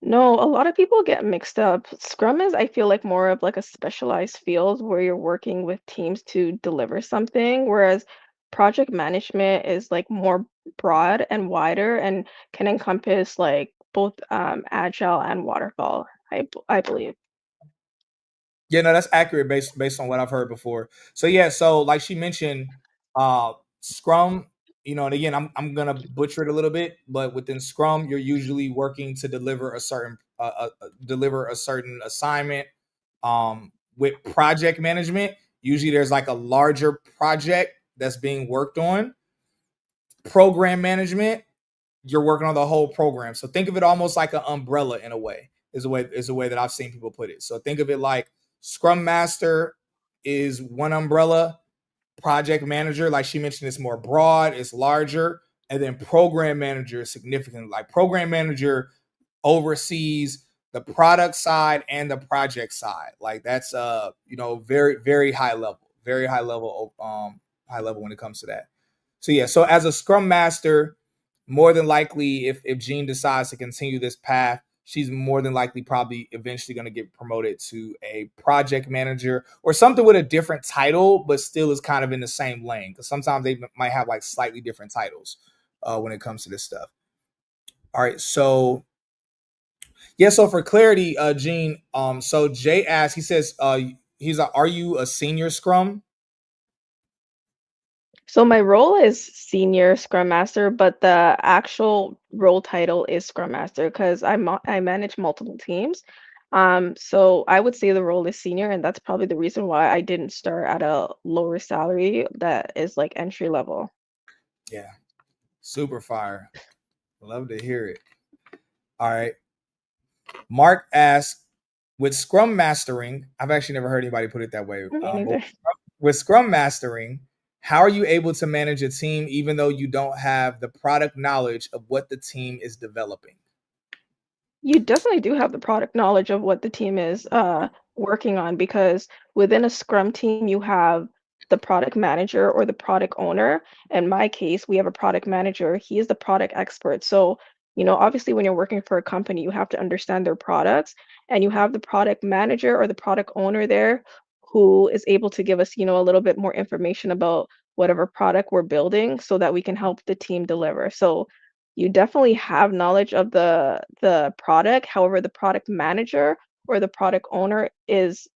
No, a lot of people get mixed up. Scrum is, I feel like, more of like a specialized field where you're working with teams to deliver something, whereas project management is like more broad and wider and can encompass like both agile and waterfall, I believe. Yeah, no, that's accurate based on what I've heard before. So yeah, so like she mentioned, Scrum, and again, I'm gonna butcher it a little bit, but within Scrum, you're usually working to deliver a certain assignment. With project management, usually there's like a larger project that's being worked on. Program management, you're working on the whole program. So think of it almost like an umbrella in a way. Is a way that I've seen people put it. So think of it like Scrum Master is one umbrella. Project Manager, like she mentioned, is more broad, it's larger. And then Program Manager is significant. Like Program Manager oversees the product side and the project side. Like that's very, very high level, high level when it comes to that. So yeah, so as a Scrum Master, more than likely, if Jean decides to continue this path, she's more than likely probably eventually going to get promoted to a project manager or something with a different title, but still is kind of in the same lane. Because sometimes they might have like slightly different titles when it comes to this stuff. All right, so yeah, so for clarity, Gene, so Jay asks, he says, he's like, are you a senior Scrum? So my role is senior Scrum Master, but the actual role title is Scrum Master because I manage multiple teams. So I would say the role is senior, and that's probably the reason why I didn't start at a lower salary that is like entry level. Yeah, super fire. Love to hear it. All right. Mark asks, with Scrum Mastering, I've actually never heard anybody put it that way. Me But neither. with Scrum Mastering, how are you able to manage a team even though you don't have the product knowledge of what the team is developing? You definitely do have the product knowledge of what the team is working on because within a Scrum team, you have the product manager or the product owner. In my case, we have a product manager. He is the product expert. So, obviously, when you're working for a company, you have to understand their products, and you have the product manager or the product owner there who is able to give us, a little bit more information about whatever product we're building so that we can help the team deliver. So, you definitely have knowledge of the product. However, the product manager or the product owner is,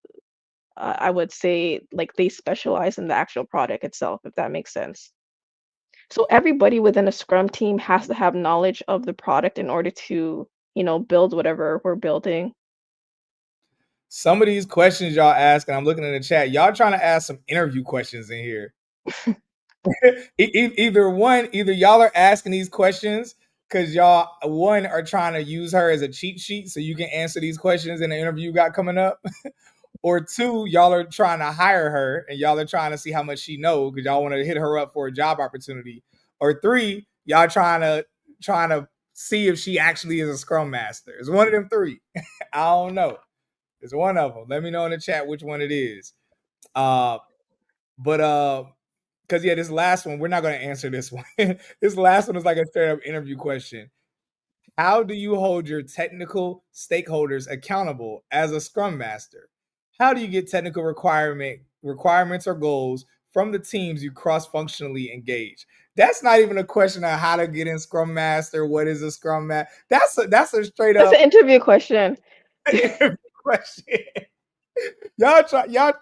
I would say, like they specialize in the actual product itself, if that makes sense. So everybody within a Scrum team has to have knowledge of the product in order to, build whatever we're building. Some of these questions y'all ask, and I'm looking in the chat, y'all trying to ask some interview questions in here. Either y'all are asking these questions because y'all one are trying to use her as a cheat sheet so you can answer these questions in the interview you got coming up, or two, y'all are trying to hire her and y'all are trying to see how much she knows because y'all want to hit her up for a job opportunity, or three, y'all trying to see if she actually is a Scrum Master. It's one of them three. I don't know. It's one of them. Let me know in the chat which one it is. But because yeah, this last one, we're not going to answer this one. This last one is like a straight up interview question. How do you hold your technical stakeholders accountable as a Scrum Master? How do you get technical requirements or goals from the teams you cross-functionally engage? That's not even a question of how to get in Scrum Master. What is a Scrum Master? That's a straight That's an up interview question. interview question. Y'all try y'all.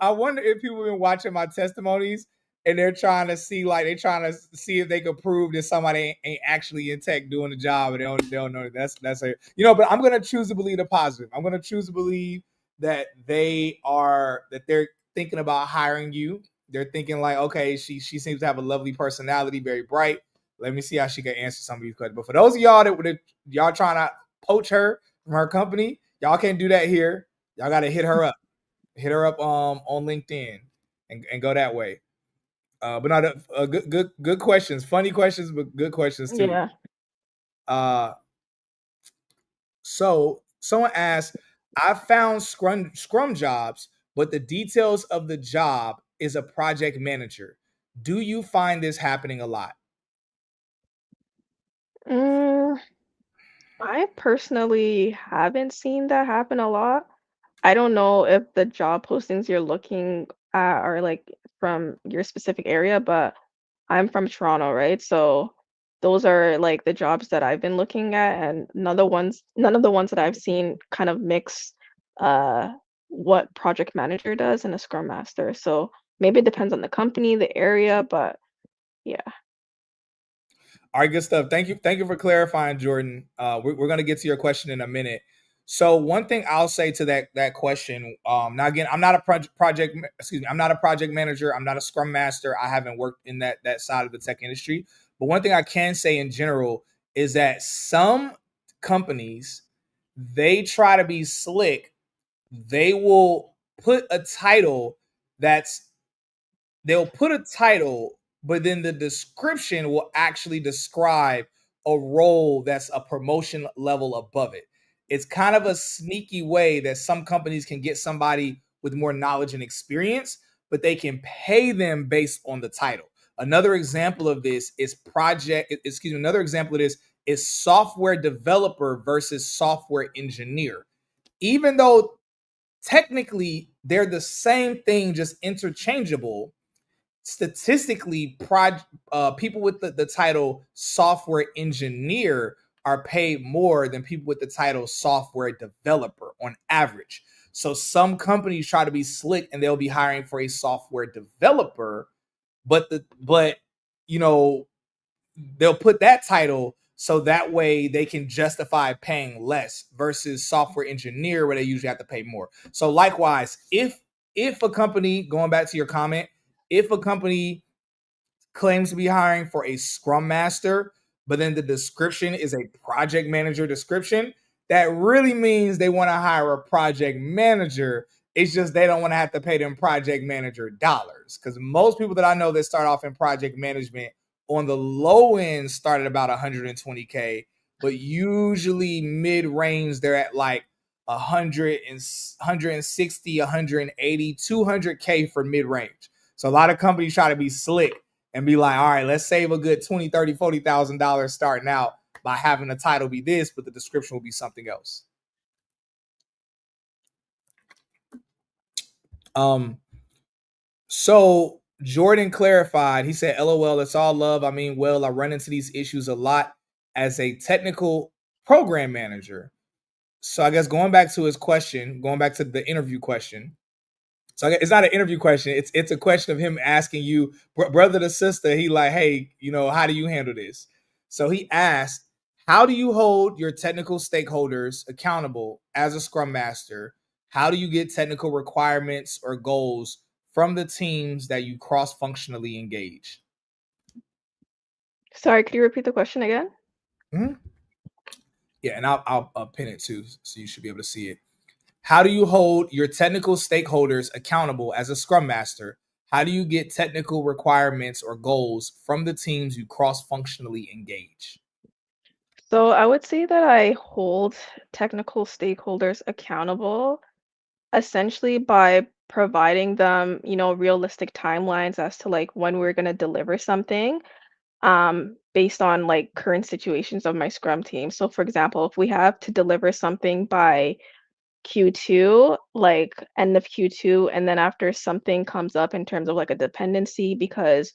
I wonder if people have been watching my testimonies and they're trying to see like they're trying to see if they could prove that somebody ain't actually in tech doing the job and they don't know that's a But I'm gonna choose to believe the positive. I'm gonna choose to believe that they're thinking about hiring you. They're thinking like, okay, she seems to have a lovely personality, very bright. Let me see how she can answer some of these questions. But for those of y'all y'all trying to poach her from her company, y'all can't do that here. Y'all got to hit her up. Hit her up on LinkedIn and go that way. But not good questions, funny questions, but good questions too. Yeah. Uh, so someone asked, I found Scrum jobs, but the details of the job is a project manager. Do you find this happening a lot? Mm, I personally haven't seen that happen a lot. I don't know if the job postings you're looking at are like from your specific area, but I'm from Toronto, right? So those are like the jobs that I've been looking at, and none of the ones that I've seen kind of mix uh what project manager does and a scrum master. So maybe it depends on the company, the area, but yeah. All right, good stuff. Thank you for clarifying, Jordan. We're gonna get to your question in a minute. So one thing I'll say to that question. Now again, I'm not a project. Excuse me. I'm not a project manager. I'm not a Scrum Master. I haven't worked in that side of the tech industry. But one thing I can say in general is that some companies they try to be slick they will put a title that's they'll put a title, but then the description will actually describe a role that's a promotion level above it. It's kind of a sneaky way that some companies can get somebody with more knowledge and experience, but they can pay them based on the title. Another example of this is another example of this is software developer versus software engineer. Even though technically they're the same thing, just interchangeable, statistically, people with the title software engineer are paid more than people with the title software developer on average. So some companies try to be slick and they'll be hiring for a software developer, but you know, they'll put that title so that way they can justify paying less versus software engineer where they usually have to pay more. So likewise, if a company, going back to your comment, if a company claims to be hiring for a Scrum Master, but then the description is a project manager description, that really means they want to hire a project manager. It's just they don't want to have to pay them project manager dollars. Because most people that I know that start off in project management on the low end start at about 120K, but usually mid range, they're at like 100 and 160, 180, 200K for mid range. So a lot of companies try to be slick and be like, all right, let's save a good $20, $30, $40,000 starting out by having the title be this, but the description will be something else. So Jordan clarified, he said, LOL, it's all love. I mean, well, I run into these issues a lot as a technical program manager. So I guess going back to his question, going back to the interview question. So it's not an interview question. It's a question of him asking you, brother to sister. He like, hey, how do you handle this? So he asked, how do you hold your technical stakeholders accountable as a Scrum Master? How do you get technical requirements or goals from the teams that you cross-functionally engage? Sorry, could you repeat the question again? Mm-hmm. Yeah, and I'll pin it too, so you should be able to see it. How do you hold your technical stakeholders accountable as a Scrum Master? How do you get technical requirements or goals from the teams you cross-functionally engage? So I would say that I hold technical stakeholders accountable essentially by providing them, realistic timelines as to like when we're going to deliver something, based on like current situations of my Scrum team. So for example, if we have to deliver something by Q2, like end of Q2, and then after something comes up in terms of like a dependency because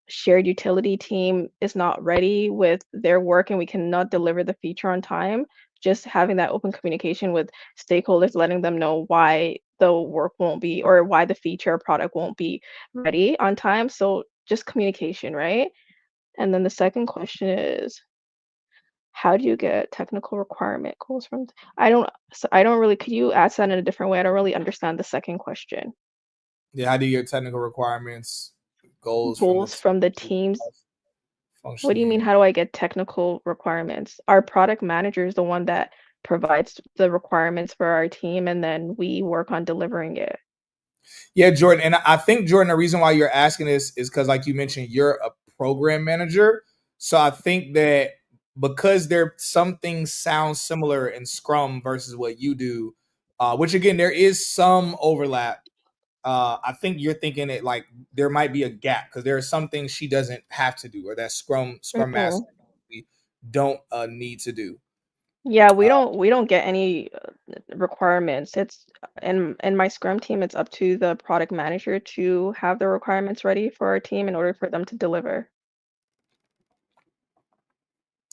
shared utility team is not ready with their work and we cannot deliver the feature on time, just having that open communication with stakeholders, letting them know why the work won't be or why the feature or product won't be ready on time. So just communication, right? And then the second question is, how do you get technical requirement goals from I don't really, could you ask that in a different way? I don't really understand the second question. Yeah, how do you get technical requirements, goals from the Goals teams from the you teams. What do you cross-functionally mean, engage? how do I get technical requirements? Our product manager is the one that provides the requirements for our team, and then we work on delivering it. Yeah, Jordan. And I think, Jordan, the reason why you're asking this is because, like you mentioned, you're a program manager. So I think that because some things sound similar in Scrum versus what you do, which again, there is some overlap. I think you're thinking it like there might be a gap because there are some things she doesn't have to do or that Scrum Master Mm-mm. don't need to do. Yeah, Uh, we don't get any requirements. It's in my Scrum team, it's up to the product manager to have the requirements ready for our team in order for them to deliver.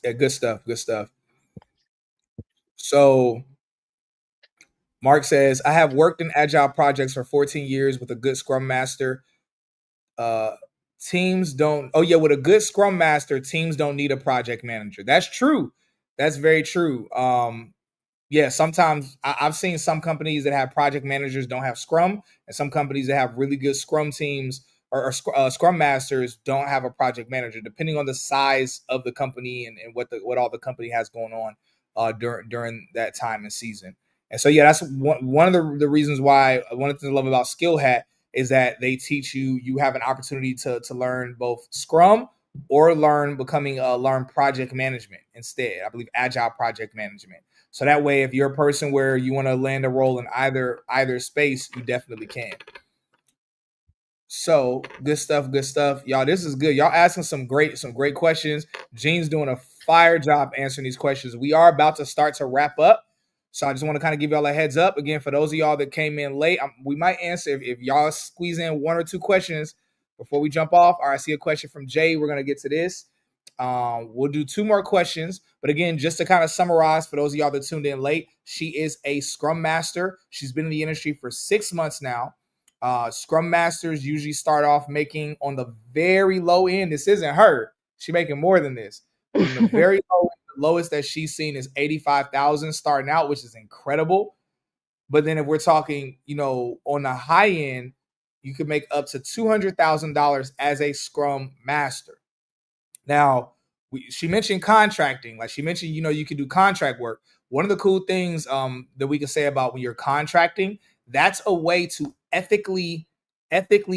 yeah, good stuff. Good stuff. So Mark says, I have worked in agile projects for 14 years with a good Scrum Master. Uh, teams don't, oh, yeah, with a good Scrum Master, teams don't need a project manager. That's true. That's very true. Yeah, sometimes I've seen some companies that have project managers don't have Scrum, and some companies that have really good Scrum teams or Scrum Masters don't have a project manager, depending on the size of the company and what all the company has going on during that time and season. And so, yeah, that's one of the reasons why one of the things I love about SkillHat is that they teach you have an opportunity to learn both Scrum or learn project management instead. I believe agile project management. So that way, if you're a person where you want to land a role in either space, you definitely can. So good stuff, y'all. This is good. Y'all asking some great questions. Gene's doing a fire job answering these questions. We are about to start to wrap up, so I just want to kind of give y'all a heads up. Again, for those of y'all that came in late, we might answer if y'all squeeze in one or two questions before we jump off. All right, I see a question from Jay. We're gonna get to this. We'll do two more questions, but again, just to kind of summarize for those of y'all that tuned in late, she is a Scrum Master. She's been in the industry for 6 months now. Scrum Masters usually start off making on the very low end. This isn't her. She's making more than this. But in the very low end, the lowest that she's seen is 85,000 starting out, which is incredible. But then if we're talking, on the high end, you could make up to $200,000 as a Scrum Master. Now, she mentioned contracting. Like she mentioned, you can do contract work. One of the cool things that we can say about when you're contracting, that's a way to ethically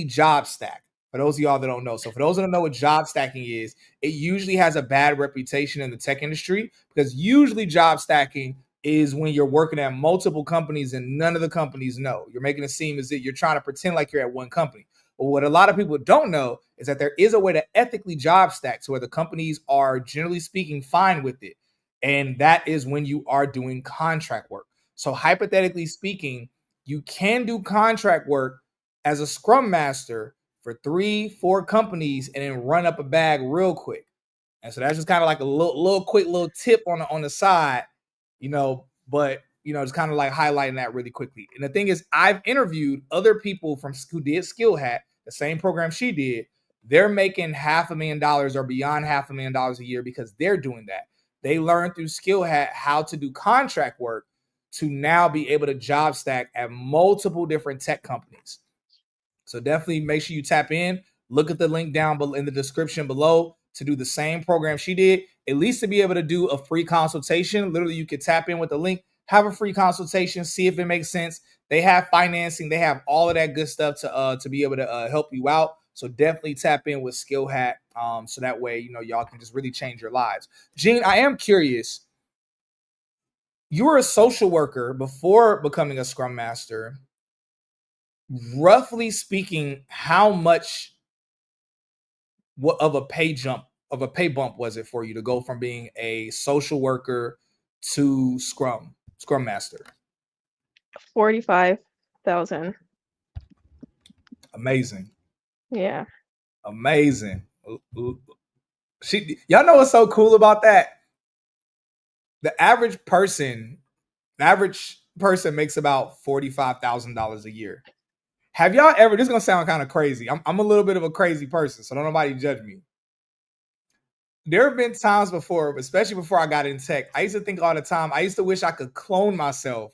job stack. For those of y'all that don't know. So for those that don't know what job stacking is, it usually has a bad reputation in the tech industry because usually job stacking is when you're working at multiple companies and none of the companies know. You're making it seem as if you're trying to pretend like you're at one company. But what a lot of people don't know is that there is a way to ethically job stack to where the companies are generally speaking fine with it. And that is when you are doing contract work. So hypothetically speaking, you can do contract work as a Scrum Master for 3-4 companies and then run up a bag real quick. And so that's just kind of like a little quick tip on the side, but just kind of like highlighting that really quickly. And the thing is, I've interviewed other people who did SkillHat, the same program she did. They're making $500,000 or beyond $500,000 a year because they're doing that. They learned through SkillHat how to do contract work to now be able to job stack at multiple different tech companies. So definitely make sure you tap in. Look at the link down in the description below to do the same program she did, at least to be able to do a free consultation. Literally, you could tap in with the link, have a free consultation, see if it makes sense. They have financing. They have all of that good stuff to be able to help you out. So definitely tap in with SkillHat so that way, y'all can just really change your lives. Gene, I am curious. You were a social worker before becoming a Scrum Master. Roughly speaking, how much of a pay bump was it for you to go from being a social worker to Scrum Master? 45,000. Amazing. Yeah. Amazing. Y'all know what's so cool about that? The average person makes about $45,000 a year. Have y'all ever? This is gonna sound kind of crazy. I'm a little bit of a crazy person, so don't nobody judge me. There have been times before, especially before I got in tech, I used to think all the time, I used to wish I could clone myself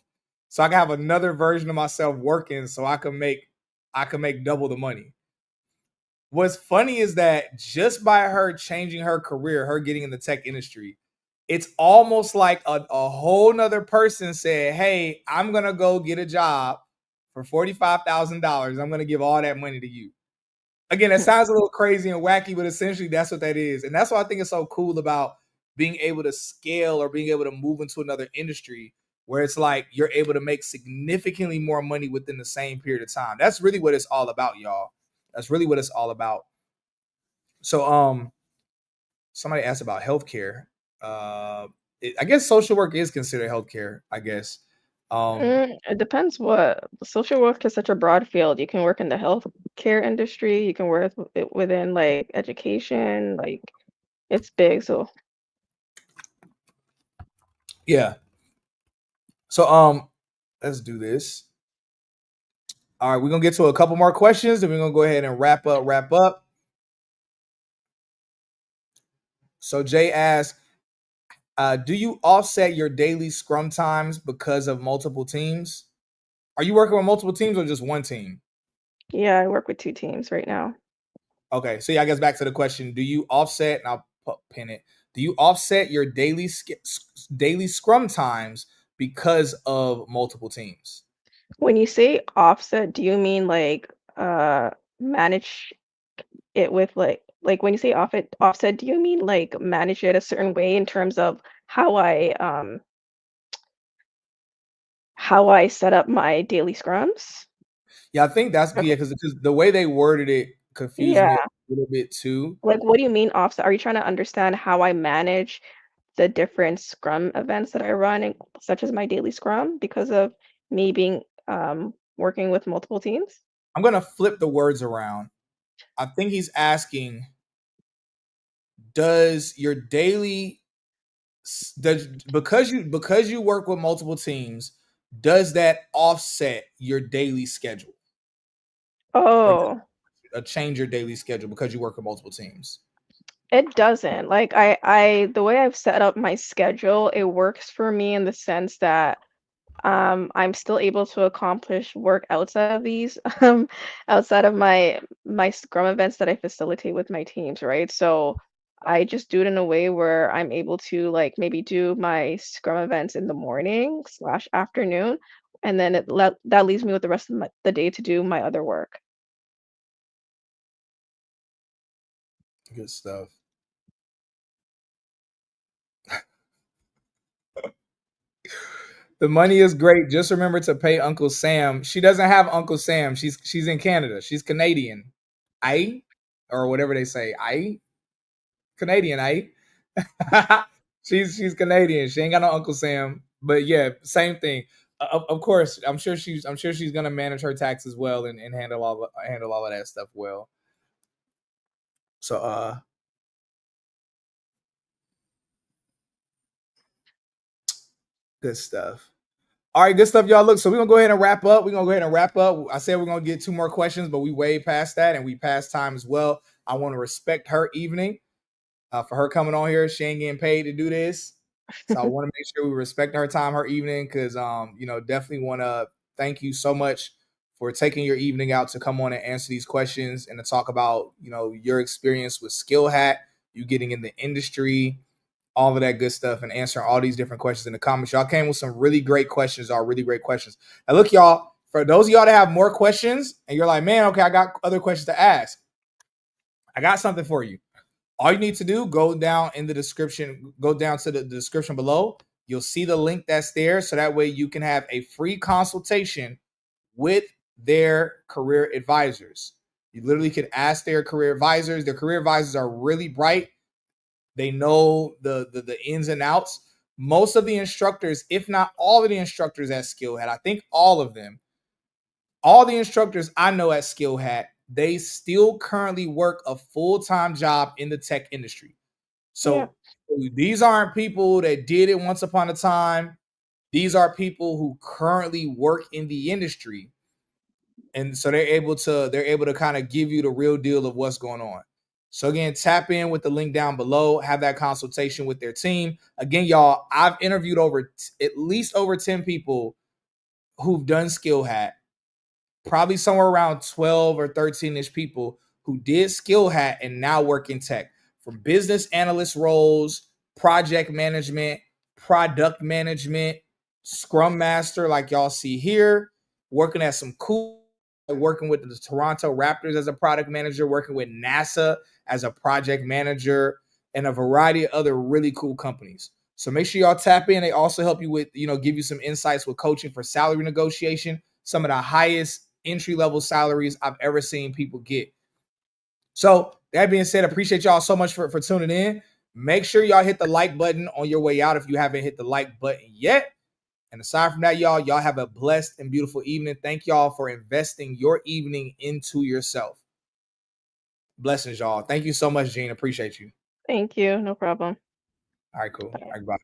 so I could have another version of myself working so I could make double the money. What's funny is that just by her changing her career, her getting in the tech industry, it's almost like a whole nother person said, hey, I'm going to go get a job for $45,000. I'm going to give all that money to you. Again, that sounds a little crazy and wacky, but essentially that's what that is. And that's why I think it's so cool about being able to scale or being able to move into another industry where it's like you're able to make significantly more money within the same period of time. That's really what it's all about, y'all. That's really what it's all about. So, somebody asked about healthcare. I guess social work is considered healthcare, I guess. It depends what social work is such a broad field. You can work in the healthcare industry, you can work within like education, like it's big. So Yeah. So let's do this. All right, we're gonna get to a couple more questions, and we're gonna go ahead and wrap up. So Jay asks, do you offset your daily scrum times because of multiple teams? Are you working with multiple teams or just one team? yeah, I work with 2 teams right now. Okay, so yeah, I guess back to the question: do you offset? And I'll pin it. Do you offset your daily scrum times because of multiple teams. When you say offset, do you mean like manage it with like when you say offset, do you mean like manage it a certain way in terms of how I set up my daily scrums? Yeah, I think that's Okay. yeah, because the way they worded it confused me Yeah. a little bit too. Like what do you mean offset? Are you trying to understand how I manage the different scrum events that I run, such as my daily scrum, because of me being working with multiple teams? I'm gonna flip the words around. I think he's asking, does your daily does because you work with multiple teams, does that offset your daily schedule or Oh. change your daily schedule because you work with multiple teams? It doesn't. Like I the way I've set up my schedule, it works for me in the sense that I'm still able to accomplish work outside of these outside of my Scrum events that I facilitate with my teams, right? So I just do it in a way where I'm able to like maybe do my Scrum events in the morning slash afternoon, and then that leaves me with the rest of the day to do my other work. Good stuff. The money is great. Just remember to pay Uncle Sam. She doesn't have Uncle Sam. She's in Canada. She's Canadian. I or whatever they say. I Canadian. I she's Canadian. She ain't got no Uncle Sam. But yeah, same thing. Of course, I'm sure she's gonna manage her taxes well and handle all of that stuff well. So good stuff. All right, good stuff, y'all. Look, so we're gonna go ahead and wrap up. We're gonna go ahead and wrap up. I said we're gonna get 2 more questions, but we way past that and we passed time as well. I want to respect her evening for her coming on here. She ain't getting paid to do this. So I want to make sure we respect her time, her evening, because definitely want to thank you so much for taking your evening out to come on and answer these questions and to talk about, your experience with SkillHat, you getting in the industry, all of that good stuff, and answering all these different questions in the comments. Y'all came with some really great questions, really great questions. Now, look, y'all, for those of y'all that have more questions and you're like, man, okay, I got other questions to ask. I got something for you. All you need to do, go down in the description, go down to the description below. You'll see the link that's there. So that way you can have a free consultation with their career advisors. You literally can ask their career advisors. Their career advisors are really bright. They know the ins and outs. Most of the instructors, if not all of the instructors at SkillHat, I think all of them, all the instructors I know at SkillHat, they still currently work a full-time job in the tech industry. Yeah. So these aren't people that did it once upon a time. These are people who currently work in the industry. And so they're able to kind of give you the real deal of what's going on. So again, tap in with the link down below, have that consultation with their team. Again, y'all, I've interviewed at least over 10 people who've done SkillHat, probably somewhere around 12 or 13-ish people who did SkillHat and now work in tech, from business analyst roles, project management, product management, Scrum Master, like y'all see here, working at some cool, working with the Toronto Raptors as a product manager, working with NASA as a project manager, and a variety of other really cool companies. So make sure y'all tap in. They also help you with, give you some insights with coaching for salary negotiation, some of the highest entry level salaries I've ever seen people get. So that being said, appreciate y'all so much for tuning in. Make sure y'all hit the like button on your way out if you haven't hit the like button yet. And aside from that, y'all have a blessed and beautiful evening. Thank y'all for investing your evening into yourself. Blessings, y'all. Thank you so much, Gene. Appreciate you. Thank you. No problem. All right, cool. All Bye. right, bye.